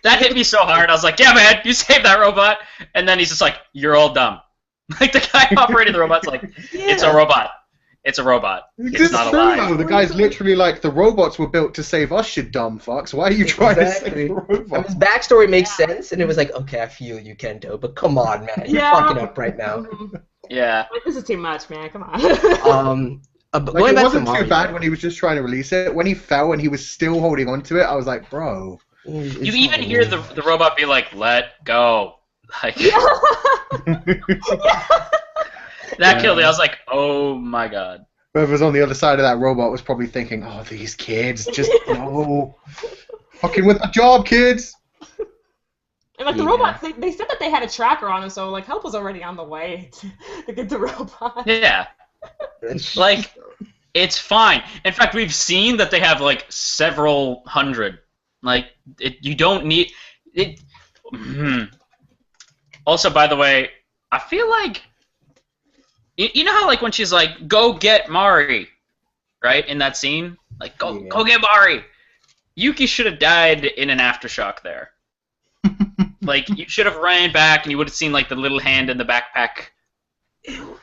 that hit me so hard. I was like, yeah, man, you saved that robot. And then he's just like, you're all dumb. Like the guy operating the robot's like, it's a robot. It's a robot. It's It's not true, alive. though. The guy's literally like, the robots were built to save us, you dumb fucks. Why are you trying to Exactly. save the I mean, robots? his backstory makes sense, and it was like, okay, I feel you, Kento, but come on, man, you're Yeah. fucking up right now. Yeah. Like, this is too much, man. Come on. But Like, going it back wasn't to Mario, too bad when he was just trying to release it. When he fell and he was still holding on to it, I was like, bro. it's You even not hear really- the robot be like, let go. Like, that killed me. I was like, oh my god. Whoever's on the other side of that robot was probably thinking, oh, these kids, just no. Fucking with the job, kids. And like the Yeah. robots, they said that they had a tracker on them, so like help was already on the way to get the robot. Yeah. Like, it's fine. In fact, we've seen that they have like several hundred. Like, you don't need it. Also, by the way, I feel like you know how like when she's like, "Go get Mari," right? In that scene, like, "Go get Mari." Yuki should have died in an aftershock there. Like, you should have ran back and you would have seen like the little hand in the backpack.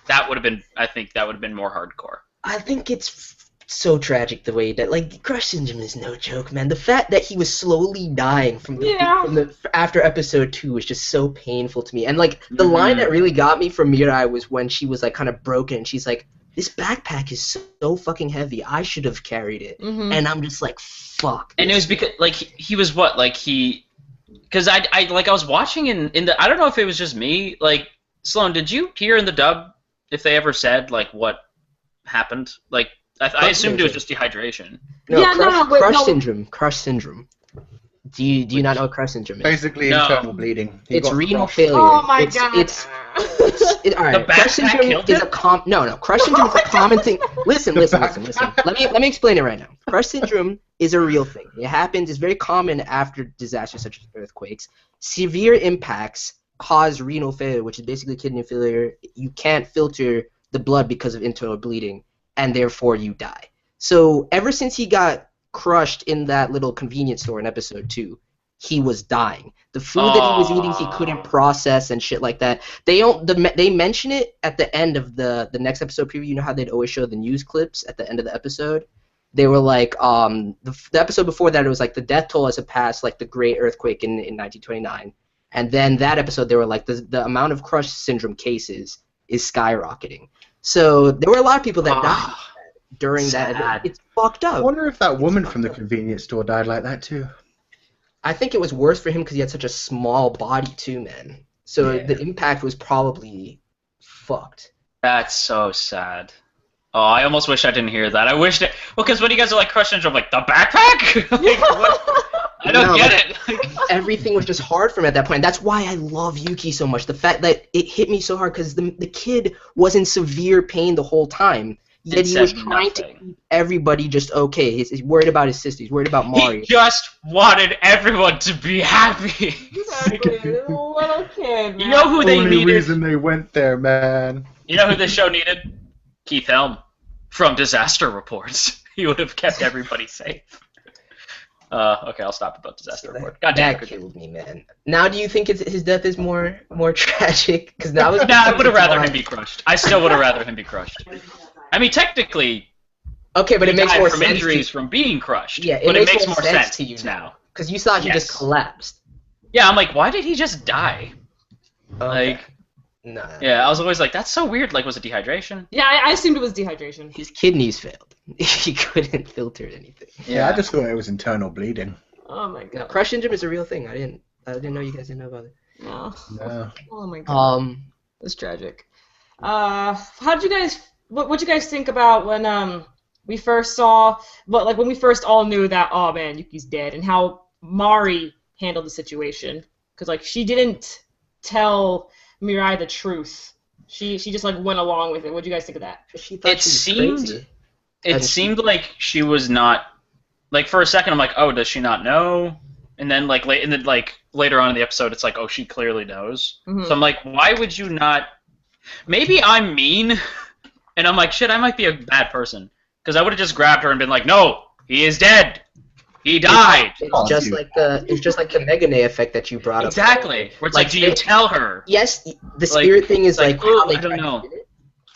That would have been, I think, that would have been more hardcore. I think it's so tragic the way that, like, Crush Syndrome is no joke, man. The fact that he was slowly dying from the after episode 2 was just so painful to me. And like the line that really got me from Mirai was when she was like kind of broken. She's like, "This backpack is so fucking heavy. I should have carried it." And I'm just like, "Fuck." And it was because like he was what, like because I was watching in the, I don't know if it was just me, like, Sloan, did you hear in the dub if they ever said like what happened? Like, I assumed it was just dehydration. No, Yeah, Crush no. Syndrome. Crush Syndrome. Do you not know what Crush Syndrome is? Basically, No. internal bleeding. He It's got renal crushed. failure. Oh my it's, god. All right. The Crush backpack syndrome killed is him? No. Crush syndrome is a common thing. Listen. Let me explain it right now. Crush syndrome is a real thing. It happens. It's very common after disasters such as earthquakes. Severe impacts cause renal failure, which is basically kidney failure. You can't filter the blood because of internal bleeding, and therefore you die. So ever since he got crushed in that little convenience store in episode 2, he was dying. The food that he was eating, he couldn't process and shit like that. They mention it at the end of the next episode preview. You know how they'd always show the news clips at the end of the episode? They were like, the episode before that, it was like the death toll has surpassed like the Great Earthquake in 1929. And then that episode, they were like, the amount of Crush Syndrome cases is skyrocketing. So there were a lot of people that died during sad. that. It's fucked I up. wonder if that woman from the convenience store died like that too. I think it was worse for him because he had such a small body too, man. So Yeah. the impact was probably fucked. That's so sad. Oh, I almost wish I didn't hear that. I wish that, well, because when you guys are like Crush Syndrome, like, the backpack? Like, what? I don't No, get like, it. everything was just hard for him at that point. That's why I love Yuki so much. The fact that it hit me so hard because the kid was in severe pain the whole time. Yet It he was said trying to nothing. keep everybody just okay. He's worried about his sister. He's worried about Mari. He just wanted everyone to be happy. Exactly. Little kid. You know who they Only needed? reason they went there, man. You know who this show needed? Keith Helm from Disaster Reports. He would have kept everybody safe. Okay, I'll stop about Disaster Report. God damn That it. killed me, man. Now, do you think his death is more tragic? Because that was. Nah, I would have rather him be crushed. I still would have rather him be crushed. I mean, technically, Okay, but he it makes died more from sense. injuries from being crushed. Yeah, but it makes more more sense to you now. Because you thought he just Yes. collapsed. Yeah, I'm like, why did he just die? Okay. Like, Nah. yeah, I was always like, that's so weird. Like, was it dehydration? Yeah, I assumed it was dehydration. His kidneys failed. He couldn't filter anything. Yeah, I just thought it was internal bleeding. Oh my No, god. crush syndrome is a real thing. I didn't know you guys didn't know about it. No. No. Oh my god. That's tragic. How'd you guys? What'd you guys think about when we first saw, when we first all knew that, oh man, Yuki's dead, and how Mari handled the situation? Because like she didn't tell Mirai the truth. She just like went along with it. What'd you guys think of that? She thought It she was seemed- crazy. It And seemed like she was not. Like, for a second, I'm like, oh, does she not know? And then, like, later on in the episode, it's like, oh, she clearly knows. Mhm. So I'm like, why would you not? Maybe I'm mean, and I'm like, shit, I might be a bad person. Because I would have just grabbed her and been like, no, he is dead. He died. It's just like the Megane effect that you brought up. Exactly. Where it's like, do you tell her? Yes, the spirit thing is like, oh, how they I don't tried to know. do it,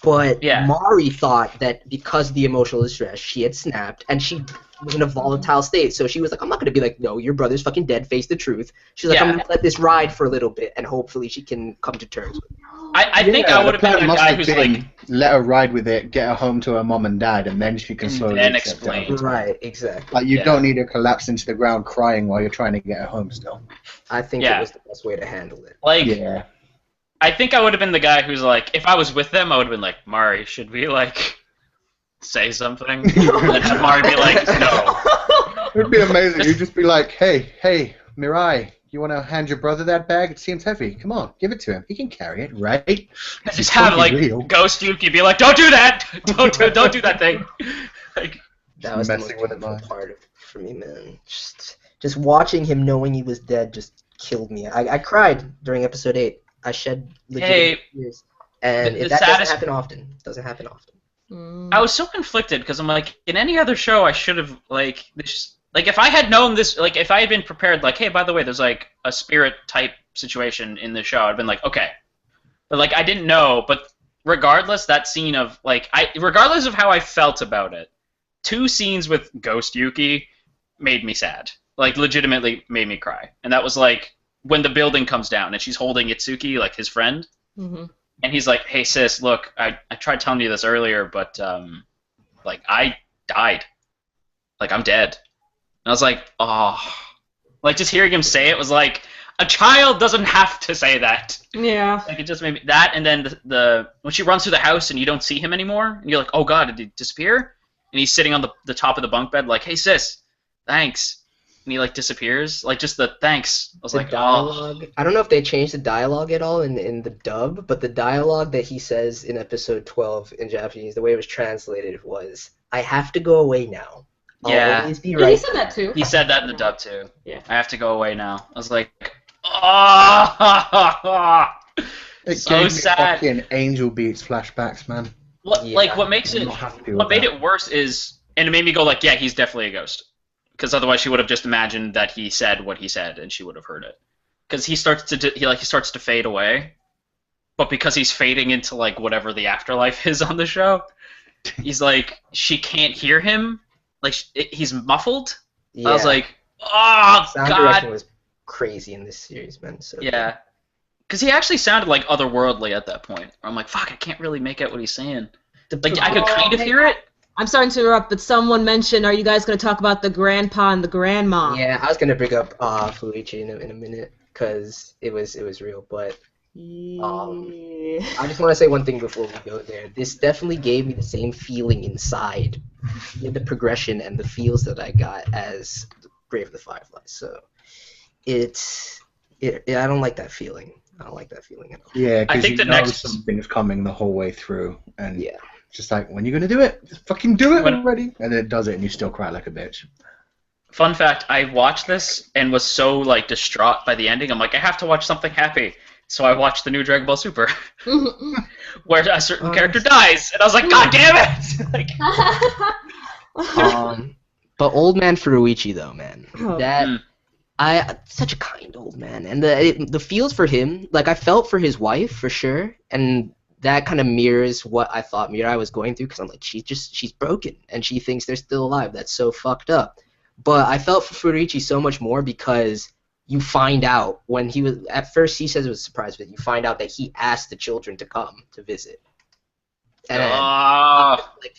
but Yeah. Mari thought that because of the emotional distress, she had snapped, and she was in a volatile state. So she was like, I'm not going to be like, no, your brother's fucking dead, face the truth. She's like, Yeah. I'm going to let this ride for a little bit, and hopefully she can come to terms with it. I think I would have been the guy who's like, let her ride with it, get her home to her mom and dad, and then she can And slowly then accept explain. it. Right, exactly. Like, you Yeah. don't need her collapse into the ground crying while you're trying to get her home still. I think Yeah. it was the best way to handle it. like, Yeah. I think I would have been the guy who's like, if I was with them, I would have been like, Mari, should we, like, say something? And then have Mari be like, no. It'd be amazing. You'd just be like, hey, Mirai, you want to hand your brother that bag? It seems heavy. Come on, give it to him. He can carry it, right? Just have, like, real. Ghost Yuki be like, don't do that! Don't do that thing! Like, That was the most Messing with it, painful man. part of it for me, man. Just watching him knowing he was dead just killed me. I cried during episode 8. I shed legitimate tears. And the that saddest- doesn't happen often. It doesn't happen often. Mm. I was so conflicted, because I'm like, in any other show, I should have, like, this... Like, if I had known this, like, if I had been prepared, like, hey, by the way, there's, like, a spirit-type situation in the show, I'd been like, okay. But, like, I didn't know, but regardless, that scene of, like, regardless of how I felt about it, 2 scenes with Ghost Yuki made me sad. Like, legitimately made me cry. And that was, like, when the building comes down, and she's holding Itsuki, like, his friend, Mm-hmm. and he's like, hey, sis, look, I tried telling you this earlier, but, like, I died. Like, I'm dead. And I was like, oh. Like, just hearing him say it was like, a child doesn't have to say that. Yeah. Like, it just made me... That, and then the when she runs through the house and you don't see him anymore, and you're like, oh god, did he disappear? And he's sitting on the top of the bunk bed like, hey, sis, thanks. And he, like, disappears. Like, just the thanks. I was The like, dialogue. I don't know if they changed the dialogue at all in the dub, but the dialogue that he says in episode 12 in Japanese, the way it was translated was, I have to go away now. I'll Yeah. always be Yeah, right. he said that too. He said that in the dub, too. Yeah. I have to go away now. I was like, oh. It So gave me sad. fucking Angel Beats flashbacks, man. What, Yeah. like, what makes I'm it... not happy What with made that. it worse is... And it made me go like, yeah, he's definitely a ghost. Because otherwise she would have just imagined that he said what he said, and she would have heard it. Because he starts to fade away, but because he's fading into like whatever the afterlife is on the show, he's like she can't hear him, like he's muffled. Yeah. I was like, oh Sound god, direction was crazy in this series, man. So yeah. Because he actually sounded like otherworldly at that point. I'm like, fuck, I can't really make out what he's saying. Like I could kind of hear it. I'm sorry to interrupt, but someone mentioned, are you guys going to talk about the grandpa and the grandma? Yeah, I was gonna bring up Fuichi in a minute because it was real, but Yeah. I just want to say one thing before we go there. This definitely gave me the same feeling inside, the progression and the feels that I got as Grave of the Fireflies. So I don't like that feeling. I don't like that feeling at all. Yeah, I because think you the know next- something's coming the whole way through, and Yeah. just like, when you gonna do it? Just fucking do it When- already. And then it does it, and you still cry like a bitch. Fun fact: I watched this and was so like distraught by the ending. I'm like, I have to watch something happy. So I watched the new Dragon Ball Super, where a certain character dies, and I was like, God damn it! Like, But old man Furuichi though, man, that Mm. such a kind old man, and the feels for him, like I felt for his wife for sure, and that kind of mirrors what I thought Mirai was going through, because I'm like, she's broken, and she thinks they're still alive. That's so fucked up. But I felt for Furuichi so much more because you find out when he was at first he says it was a surprise, but you find out that he asked the children to come to visit, and like,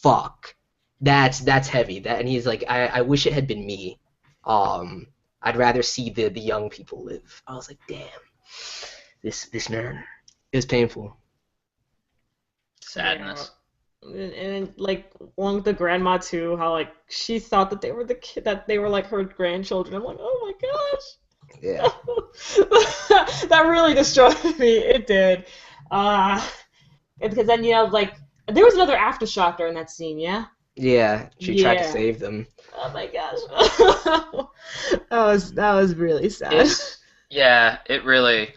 fuck, that's heavy. And he's like, I wish it had been me. I'd rather see the young people live. I was like, damn, this man. It was painful. sadness. And like along with the grandma too, how like she thought that they were the kid, that they were like her grandchildren. I'm like, oh my gosh. Yeah. That really destroyed me. It did. Because then like there was another aftershock during that scene, yeah? Yeah, she tried to Yeah. save them. Oh my gosh. that was really sad. Yeah, it really.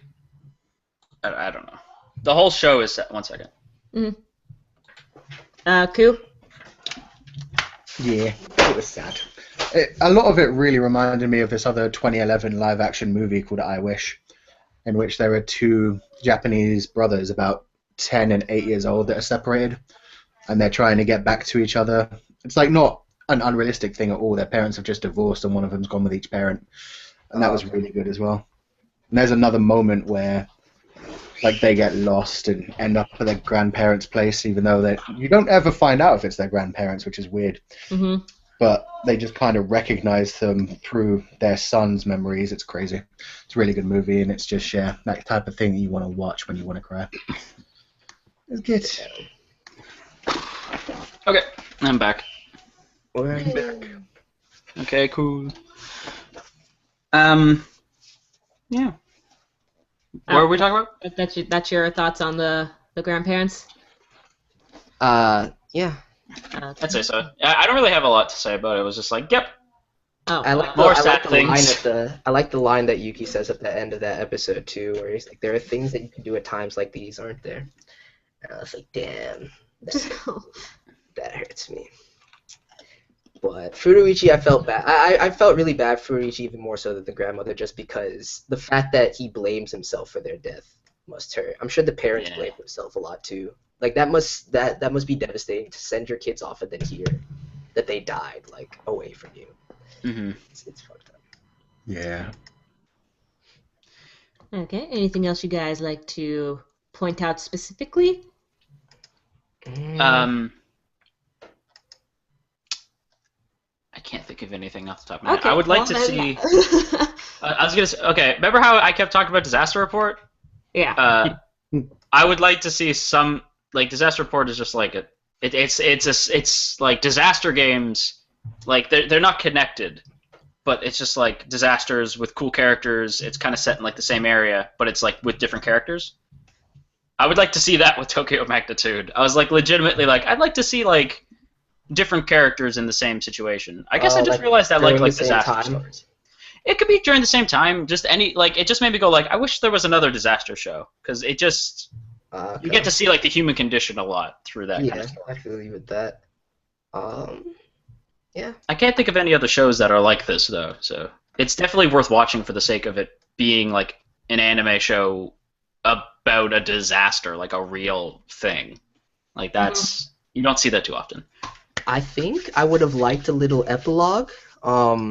I don't know. The whole show is set. 1 second. Koo? Yeah, it was sad. A lot of it really reminded me of this other 2011 live-action movie called I Wish, in which there are two Japanese brothers about 10 and 8 years old that are separated, and they're trying to get back to each other. It's like not an unrealistic thing at all. Their parents have just divorced, and one of them's gone with each parent, and that was really good as well. And there's another moment where like they get lost and end up at their grandparents' place, even though you don't ever find out if it's their grandparents, which is weird. Mm-hmm. But they just kind of recognize them through their son's memories. It's crazy. It's a really good movie, and it's just that type of thing that you want to watch when you want to cry. It's good. Okay, I'm back. We're Okay, cool. Yeah. What are we talking about? That's your thoughts on the grandparents? yeah. I'd say so. I don't really have a lot to say about it. It was just like, yep. Oh, I like More the sad line things. I like the line that Yuki says at the end of that episode too, where he's like, "There are things that you can do at times like these, aren't there?" And I was like, "Damn, that hurts me." But Furuichi, I felt bad. I felt really bad for Furuichi, even more so than the grandmother, just because the fact that he blames himself for their death must hurt. I'm sure the parents blame themselves a lot too. Like that must be devastating to send your kids off and then hear that they died like away from you. Mm-hmm. It's fucked up. Yeah. Okay. Anything else you guys like to point out specifically? I can't think of anything off the top of my head. Okay, I would like well, to then- see. I was gonna say. Okay, remember how I kept talking about Disaster Report? Yeah. I would like to see some like Disaster Report is just like it's like disaster games. Like they're not connected, but it's just like disasters with cool characters. It's kind of set in like the same area, but it's like with different characters. I would like to see that with Tokyo Magnitude. I was like legitimately like I'd like to see like different characters in the same situation. I guess I just like realized I like during the same disaster time? stories. It could be during the same time. Just any like it just made me go like I wish there was another disaster show because it just you get to see like the human condition a lot through that kind of stuff. I feel you with that. Yeah. I can't think of any other shows that are like this though, so it's definitely worth watching for the sake of it being like an anime show about a disaster, like a real thing. Like that's you don't see that too often. I think I would have liked a little epilogue.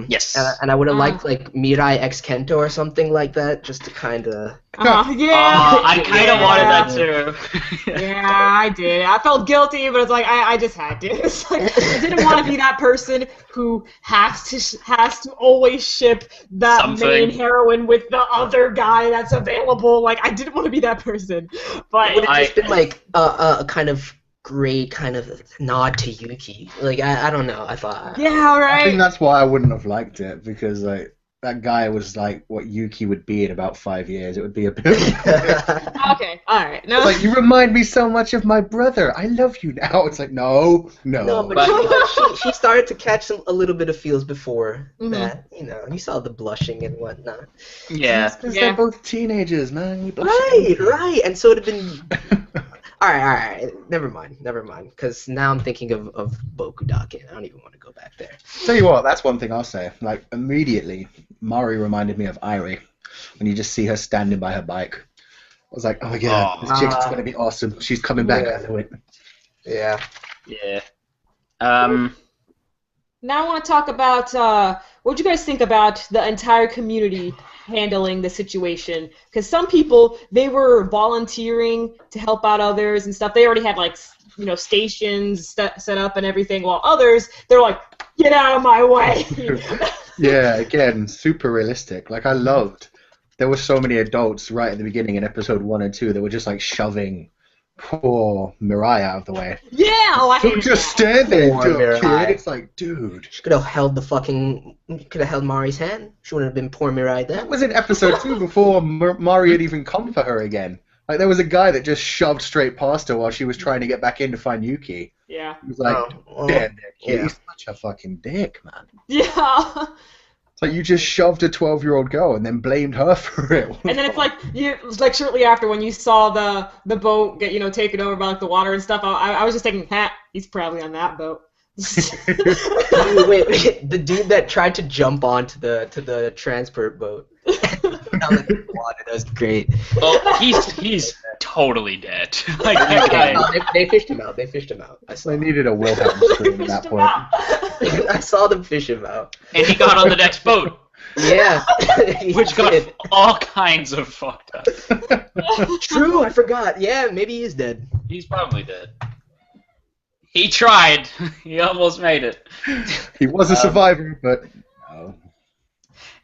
Yes. And I would have liked like Mirai X Kento or something like that, just to kind of. Yeah. I kind of wanted that too. Yeah, I did. I felt guilty, but it's like I just had to. It's like I didn't want to be that person who has to always ship that Something. main heroine with the other guy that's available. Like I didn't want to be that person, but It would have just been like a kind of great kind of nod to Yuki. Like I don't know. I thought Yeah, I think right. that's why I wouldn't have liked it, because like that guy was like what Yuki would be in about 5 years. It would be a bit. Okay, all right. No. It's like, you remind me so much of my brother. I love you now. It's like, no. No, but she started to catch a little bit of feels before that. You saw the blushing and whatnot. Yeah. Because Yeah. they're both teenagers, man. We blush Right, at right. And so it'd have been. All right. Never mind. Because now I'm thinking of Bokudaken. I don't even want to go back there. Tell you what, that's one thing I'll say. Like, immediately, Mari reminded me of Irie when you just see her standing by her bike. I was like, oh yeah, Oh. this chick's gonna be awesome. She's coming back. Yeah. I know it. Yeah. Yeah. Now I want to talk about what do you guys think about the entire community handling the situation? Because some people, they were volunteering to help out others and stuff. They already had like stations set up and everything, while others, they're like, get out of my way. Yeah, again, super realistic. Like, I loved. There were so many adults right at the beginning in episode 1 and 2 that were just like shoving poor Mirai out of the way. Yeah, I Don't hated just that. stand there, Poor dumb Mirai. kid. It's like, dude. She could have held Mari's hand. She wouldn't have been poor Mirai That then. was in episode 2 before Mari had even come for her again. Like, there was a guy that just shoved straight past her while she was trying to get back in to find Yuki. Yeah. He was like, well, damn, that kid, yeah. he's such a fucking dick, man. Yeah. It's like, you just shoved a 12-year-old girl and then blamed her for it. And then it's like shortly after when you saw the boat get taken over by like the water and stuff. I was just thinking, he's probably on that boat. Wait, the dude that tried to jump onto the transport boat. That was great. Oh, he's totally dead. Like that guy. They fished him out. I saw, They needed a Wilhelm scream at that point. I saw them fish him out. And he got on the next boat, Yeah. He which got did. all kinds of fucked up. True, I forgot. Yeah, maybe he is dead. He's probably dead. He tried. He almost made it. He was a survivor, but no.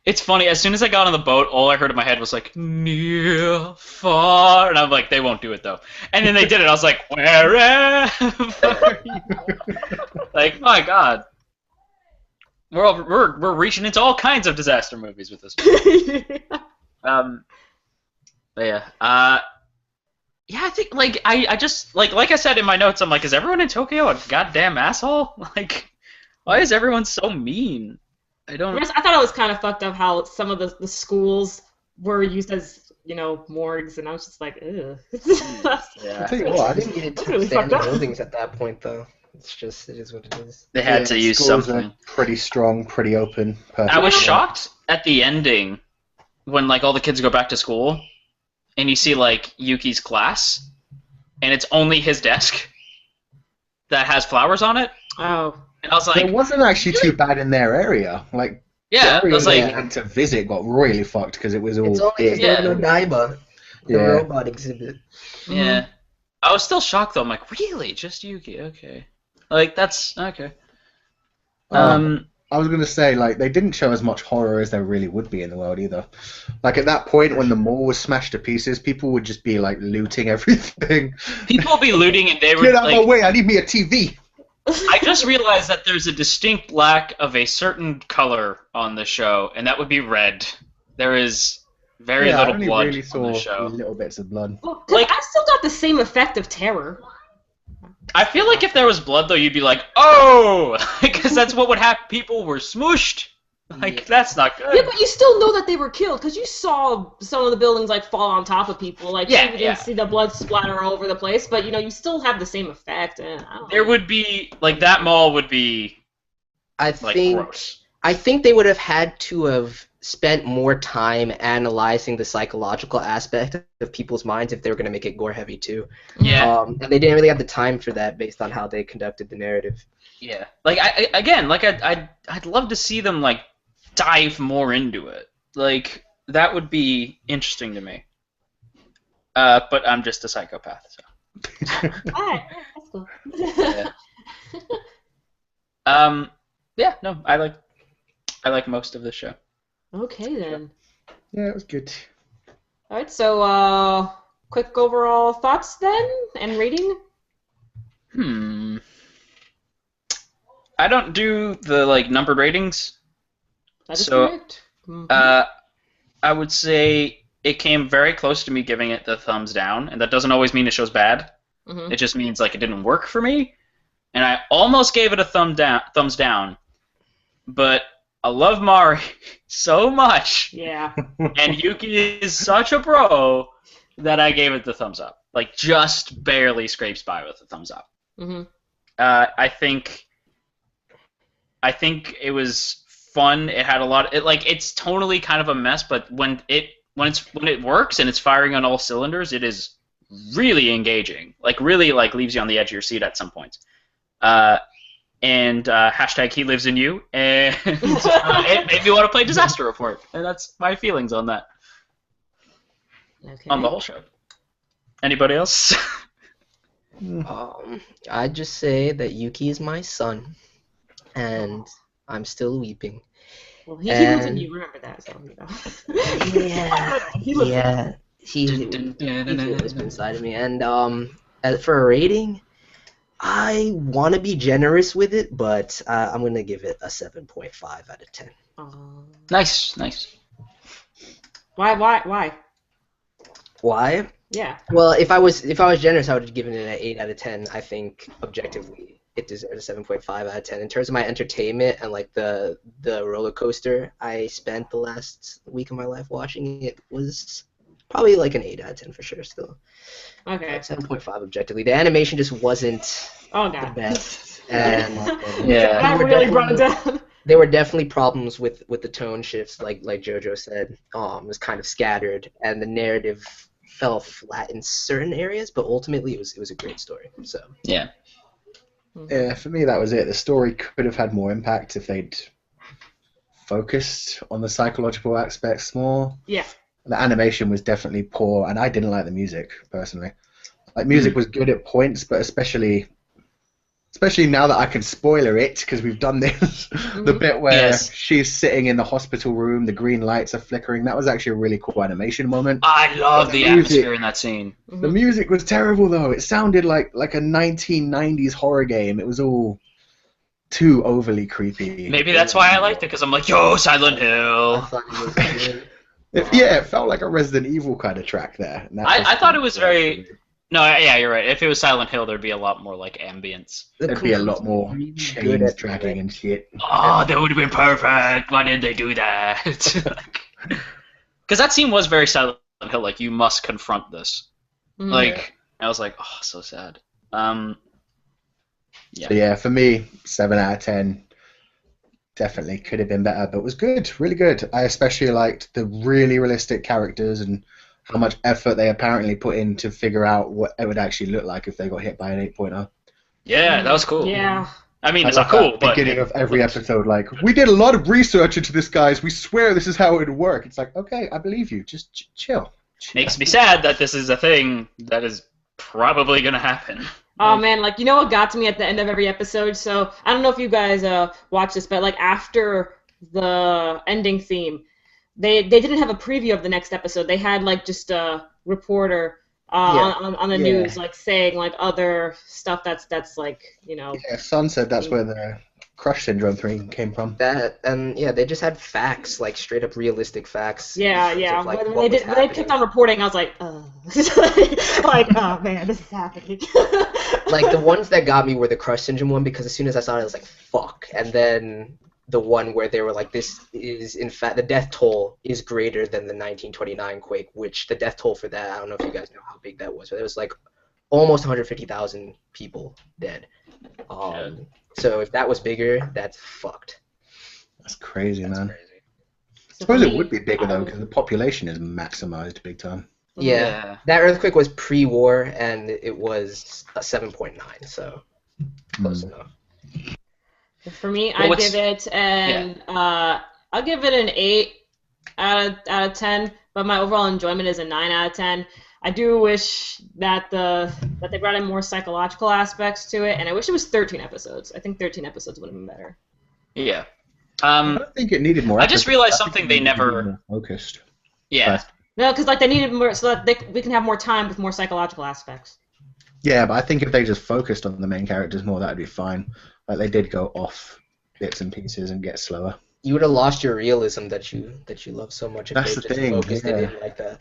It's funny, as soon as I got on the boat, all I heard in my head was like, near, far, and I'm like, they won't do it though. And then they did it, I was like, wherever you. Like, my god. We're reaching into all kinds of disaster movies with this one. But yeah. Yeah, I think, like, I just, like I said in my notes, I'm like, is everyone in Tokyo a goddamn asshole? Like, why is everyone so mean? I don't... I thought it was kind of fucked up how some of the schools were used as, morgues, and I was just like, ugh. Yeah. I'll tell you what, I didn't That's It's really stay in fucked the up. buildings at that point, though. It is what it is. They had to use schools something. are pretty strong, pretty open. Perfect. I was shocked at the ending when, like, all the kids go back to school, and you see, like, Yuki's class, and it's only his desk that has flowers on it. Oh. And I was like, It wasn't actually too bad in their area. Like, yeah, I the area was they like, went to visit got really fucked because it was all It's only because big. there was no Daiba, the Yeah. robot exhibit. yeah. I was still shocked, though. I'm like, really? Just Yuki? Okay. Like, that's, okay. I was gonna say, like, they didn't show as much horror as there really would be in the world either. Like, at that point when the mall was smashed to pieces, people would just be like looting everything. People will be looting, and they were Get out of my like, way! I need me a TV. I just realized that there's a distinct lack of a certain color on the show, and that would be red. There is very Yeah, I little only blood really on saw the show. little bits of blood. Well, 'cause Like- I still got the same effect of terror. I feel like if there was blood, though, you'd be like, oh! Because that's what would happen. People were smooshed. Like, that's not good. Yeah, but you still know that they were killed because you saw some of the buildings like fall on top of people. Like, Yeah, you didn't yeah. see the blood splatter all over the place, but you still have the same effect. And I don't There know. would be, like, that mall would be, I like, think gross. I think they would have had to have spent more time analyzing the psychological aspect of people's minds if they were going to make it gore heavy too. Yeah. And they didn't really have the time for that based on how they conducted the narrative. Yeah. Like, I'd love to see them, like, dive more into it. Like, that would be interesting to me. But I'm just a psychopath, so. Alright, that's cool. Yeah. Yeah, no, I like most of the show. Okay, then. Yeah, it was good. Alright, so, quick overall thoughts then, and rating? Hmm. I don't do the numbered ratings, That is so correct. Mhm. I would say it came very close to me giving it the thumbs down, and that doesn't always mean the show's bad. Mhm. It just means it didn't work for me, and I almost gave it a thumbs down, but I love Mari so much, Yeah. and Yuki is such a bro that I gave it the thumbs up. Just barely scrapes by with a thumbs up. Mhm. I think it was fun. It had a lot. It's tonally kind of a mess, but when it works and it's firing on all cylinders, it is really engaging. Really leaves you on the edge of your seat at some points. And hashtag he lives in you, and it made me want to play Disaster Report, and that's my feelings on that. Okay. On the whole show. Anybody else? I'd just say that Yuki is my son, and I'm still weeping. Well, he lives in And you. Remember that, so you know. yeah, He lives in yeah, he's always been inside of me. And for a rating, I want to be generous with it, but I'm gonna give it a 7.5 out of 10. Nice. Why? Why? Yeah. Well, if I was generous, I would have given it an 8 out of 10. I think objectively, it deserves a 7.5 out of 10. In terms of my entertainment and the roller coaster I spent the last week of my life watching, it was probably an 8 out of 10 for sure. Still, Okay. 7.5 objectively. The animation just wasn't Oh the god. best, and Yeah. That really brought it down. there were definitely problems with the tone shifts, like JoJo said. It was kind of scattered, and the narrative fell flat in certain areas, but ultimately it was a great story. So Yeah. Yeah, for me that was it. The story could have had more impact if they'd focused on the psychological aspects more. Yeah. The animation was definitely poor, and I didn't like the music personally. Music was good at points, but especially now that I can spoiler it because we've done this, the bit where she's sitting in the hospital room, the green lights are flickering. That was actually a really cool animation moment. I love the atmosphere in that scene. The music was terrible though. It sounded like a 1990s horror game. It was all too overly creepy. Maybe that's why I liked it, because I'm like, yo, Silent Hill. I thought it was good. It felt like a Resident Evil kind of track there. I thought it was very... No, yeah, you're right. If it was Silent Hill, there'd be a lot more ambience. There'd be a lot more chains dragging and shit. Oh, that would have been perfect. Why didn't they do that? Because that scene was very Silent Hill. You must confront this. I was like, oh, so sad. Yeah. So yeah, for me, 7 out of 10. Definitely could have been better, but it was good, really good. I especially liked the really realistic characters and how much effort they apparently put in to figure out what it would actually look like if they got hit by an 8.0. Yeah, that was cool. Yeah. I mean, it's not cool, but... beginning of every episode, we did a lot of research into this, guys. We swear this is how it would work. It's okay, I believe you. Just chill. Makes me sad that this is a thing that is probably going to happen. Oh man, you know what got to me at the end of every episode? So I don't know if you guys watch this, but after the ending theme, they didn't have a preview of the next episode. They had just a reporter on the news saying other stuff that's Yeah, Sun said that's where the Crush Syndrome thing came from. That and they just had facts, straight up realistic facts. Yeah. When they picked on reporting, I was like, oh man, this is happening. The ones that got me were the Crush Syndrome one, because as soon as I saw it, I was like, fuck. And then the one where they were this is, in fact, the death toll is greater than the 1929 quake, which the death toll for that, I don't know if you guys know how big that was, but it was almost 150,000 people dead. So if that was bigger, that's fucked. That's crazy, man. Crazy. I suppose it would be bigger though, because the population is maximized big time. Yeah, that earthquake was pre-war, and it was a 7.9, so close enough. For me, I'll give it an 8 out of 10, but my overall enjoyment is a 9 out of 10. I do wish that they brought in more psychological aspects to it, and I wish it was 13 episodes. I think 13 episodes would have been better. Yeah. I don't think it needed more. I just realized something they never focused. Yeah. No, because they needed more so that we can have more time with more psychological aspects. Yeah, but I think if they just focused on the main characters more, that'd be fine. Like they did go off bits and pieces and get slower. You would have lost your realism that you love so much if That's they the just thing, focused yeah. it in like that.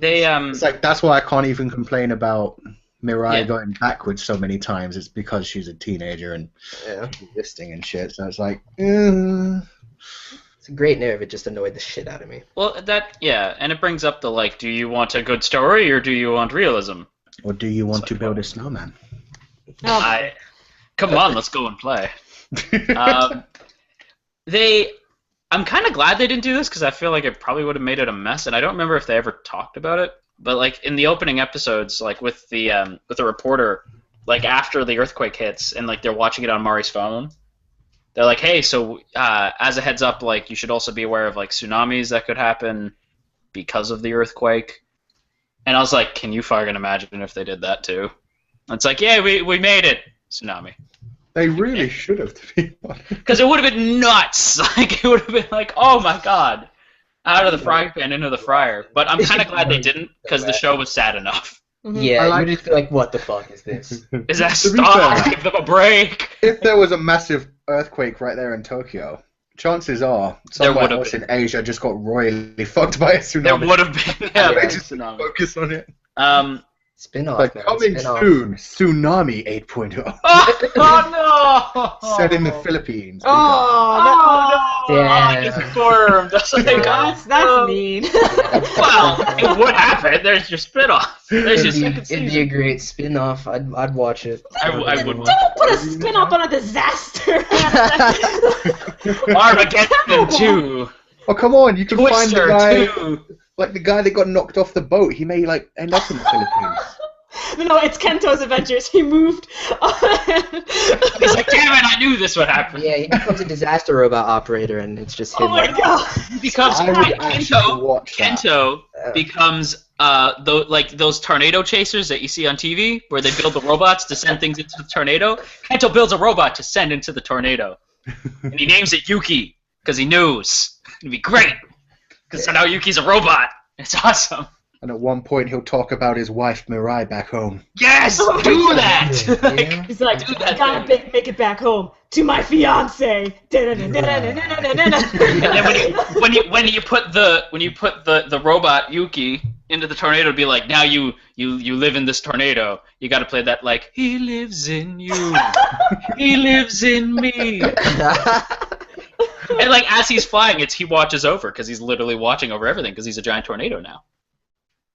They It's like that's why I can't even complain about Mirai Yeah. going backwards so many times. It's because she's a teenager and Yeah. resisting and shit. So it's like, It's a great narrative. It just annoyed the shit out of me. well and it brings up the like, do you want a good story or do you want realism? or do you want to build a snowman? Come on, let's go and play. I'm kind of glad they didn't do this because I feel like it probably would have made it a mess, and I don't remember if they ever talked about it. But like in the opening episodes, like with the reporter, like after the earthquake hits, and like they're watching it on Mari's phone, they're like, "Hey, so as a heads up, like you should also be aware of like tsunamis that could happen because of the earthquake." And I was like, "Can you fucking imagine if they did that too?" It's like, "Yeah, we made it, tsunami." They really should have, to be honest. Because it would have been nuts. Like it would have been like, oh my god, out of the frying pan into the fryer. But I'm kind of glad they didn't because the show was sad enough. Yeah, I like- you would just be like, what the fuck is this? Is that To be stop? fair, Give them a break. if there was a massive earthquake right there in Tokyo, chances are somewhere would've else been. in Asia just got royally fucked by a tsunami. There would have been. Yeah, They Yeah, just tsunami. focus on it. Spin-off, Like man. coming Spin-off. soon, Tsunami 8.0, Oh no! set in the Philippines. Oh, Oh no! Damn. It's confirmed. That's what they got. that's mean. Well, it would happen. There's your spin-off. There's your second It'd be a season. great spin-off. I'd watch it. I would. Don't put a spin off on a disaster. Armageddon 2. Oh come on, you can find the Twister guy, 2. like the guy that got knocked off the boat. He may like end up in the Philippines. No, it's Kento's Adventures. He moved. He's like, damn it, I knew this would happen. Yeah, he becomes a disaster robot operator, and it's just him. Oh my like, god. He becomes I would actually watch that. Kento becomes like those tornado chasers that you see on TV where they build the robots to send things into the tornado. Kento builds a robot to send into the tornado, and he names it Yuki because he knows it'd be great. Because now Yuki's a robot. It's awesome. And at one point, he'll talk about his wife Mirai back home. Yes, do that. Yeah. He's like, Do I that gotta thing. make it back home to my fiance. And then when you put the robot Yuki into the tornado, it'd be like, now you live in this tornado. You got to play that like, he lives in you, he lives in me. And like as he's flying, he watches over because he's literally watching over everything because he's a giant tornado now.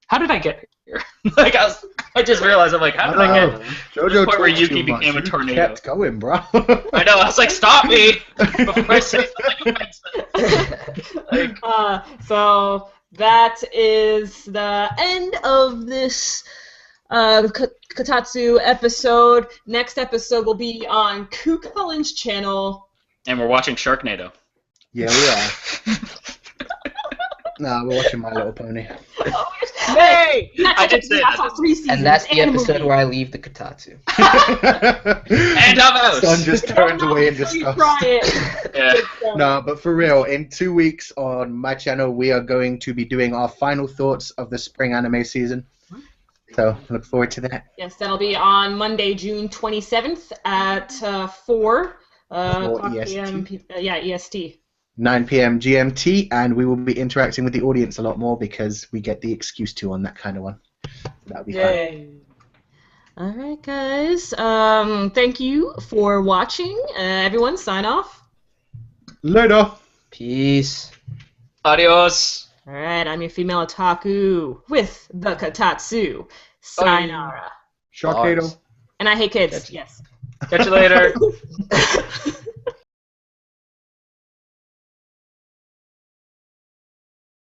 How did I get here? Like I just realized I'm like, how did I get JoJo the point where talks Yuki too much. became a You tornado? kept going, bro. I know. I was like, stop me before I say something offensive. Like, So that is the end of this Kotatsu episode. Next episode will be on Kukullin's channel. and we're watching Sharknado. Yeah, we are. Nah, we're watching My Little Pony. Hey! I did say I saw that. 3 seasons And that's the and a episode movie. where I leave the Kotatsu. And I'm out. Sun just turns away in You disgust. try it. Yeah. No, but for real, in 2 weeks on my channel, we are going to be doing our final thoughts of the spring anime season. So look forward to that. Yes, that'll be on Monday, June 27th at 4 o'clock EST. p.m. EST. 9 p.m. GMT, and we will be interacting with the audience a lot more because we get the excuse to on that kind of one. That'll be fun. All right, guys. Thank you for watching. Everyone, sign off. Later. Peace. Adios. All right, I'm your female otaku with the Kotatsu. Sayonara. Sharknado. Bars. And I hate kids. Catch you. Yes. Catch you later.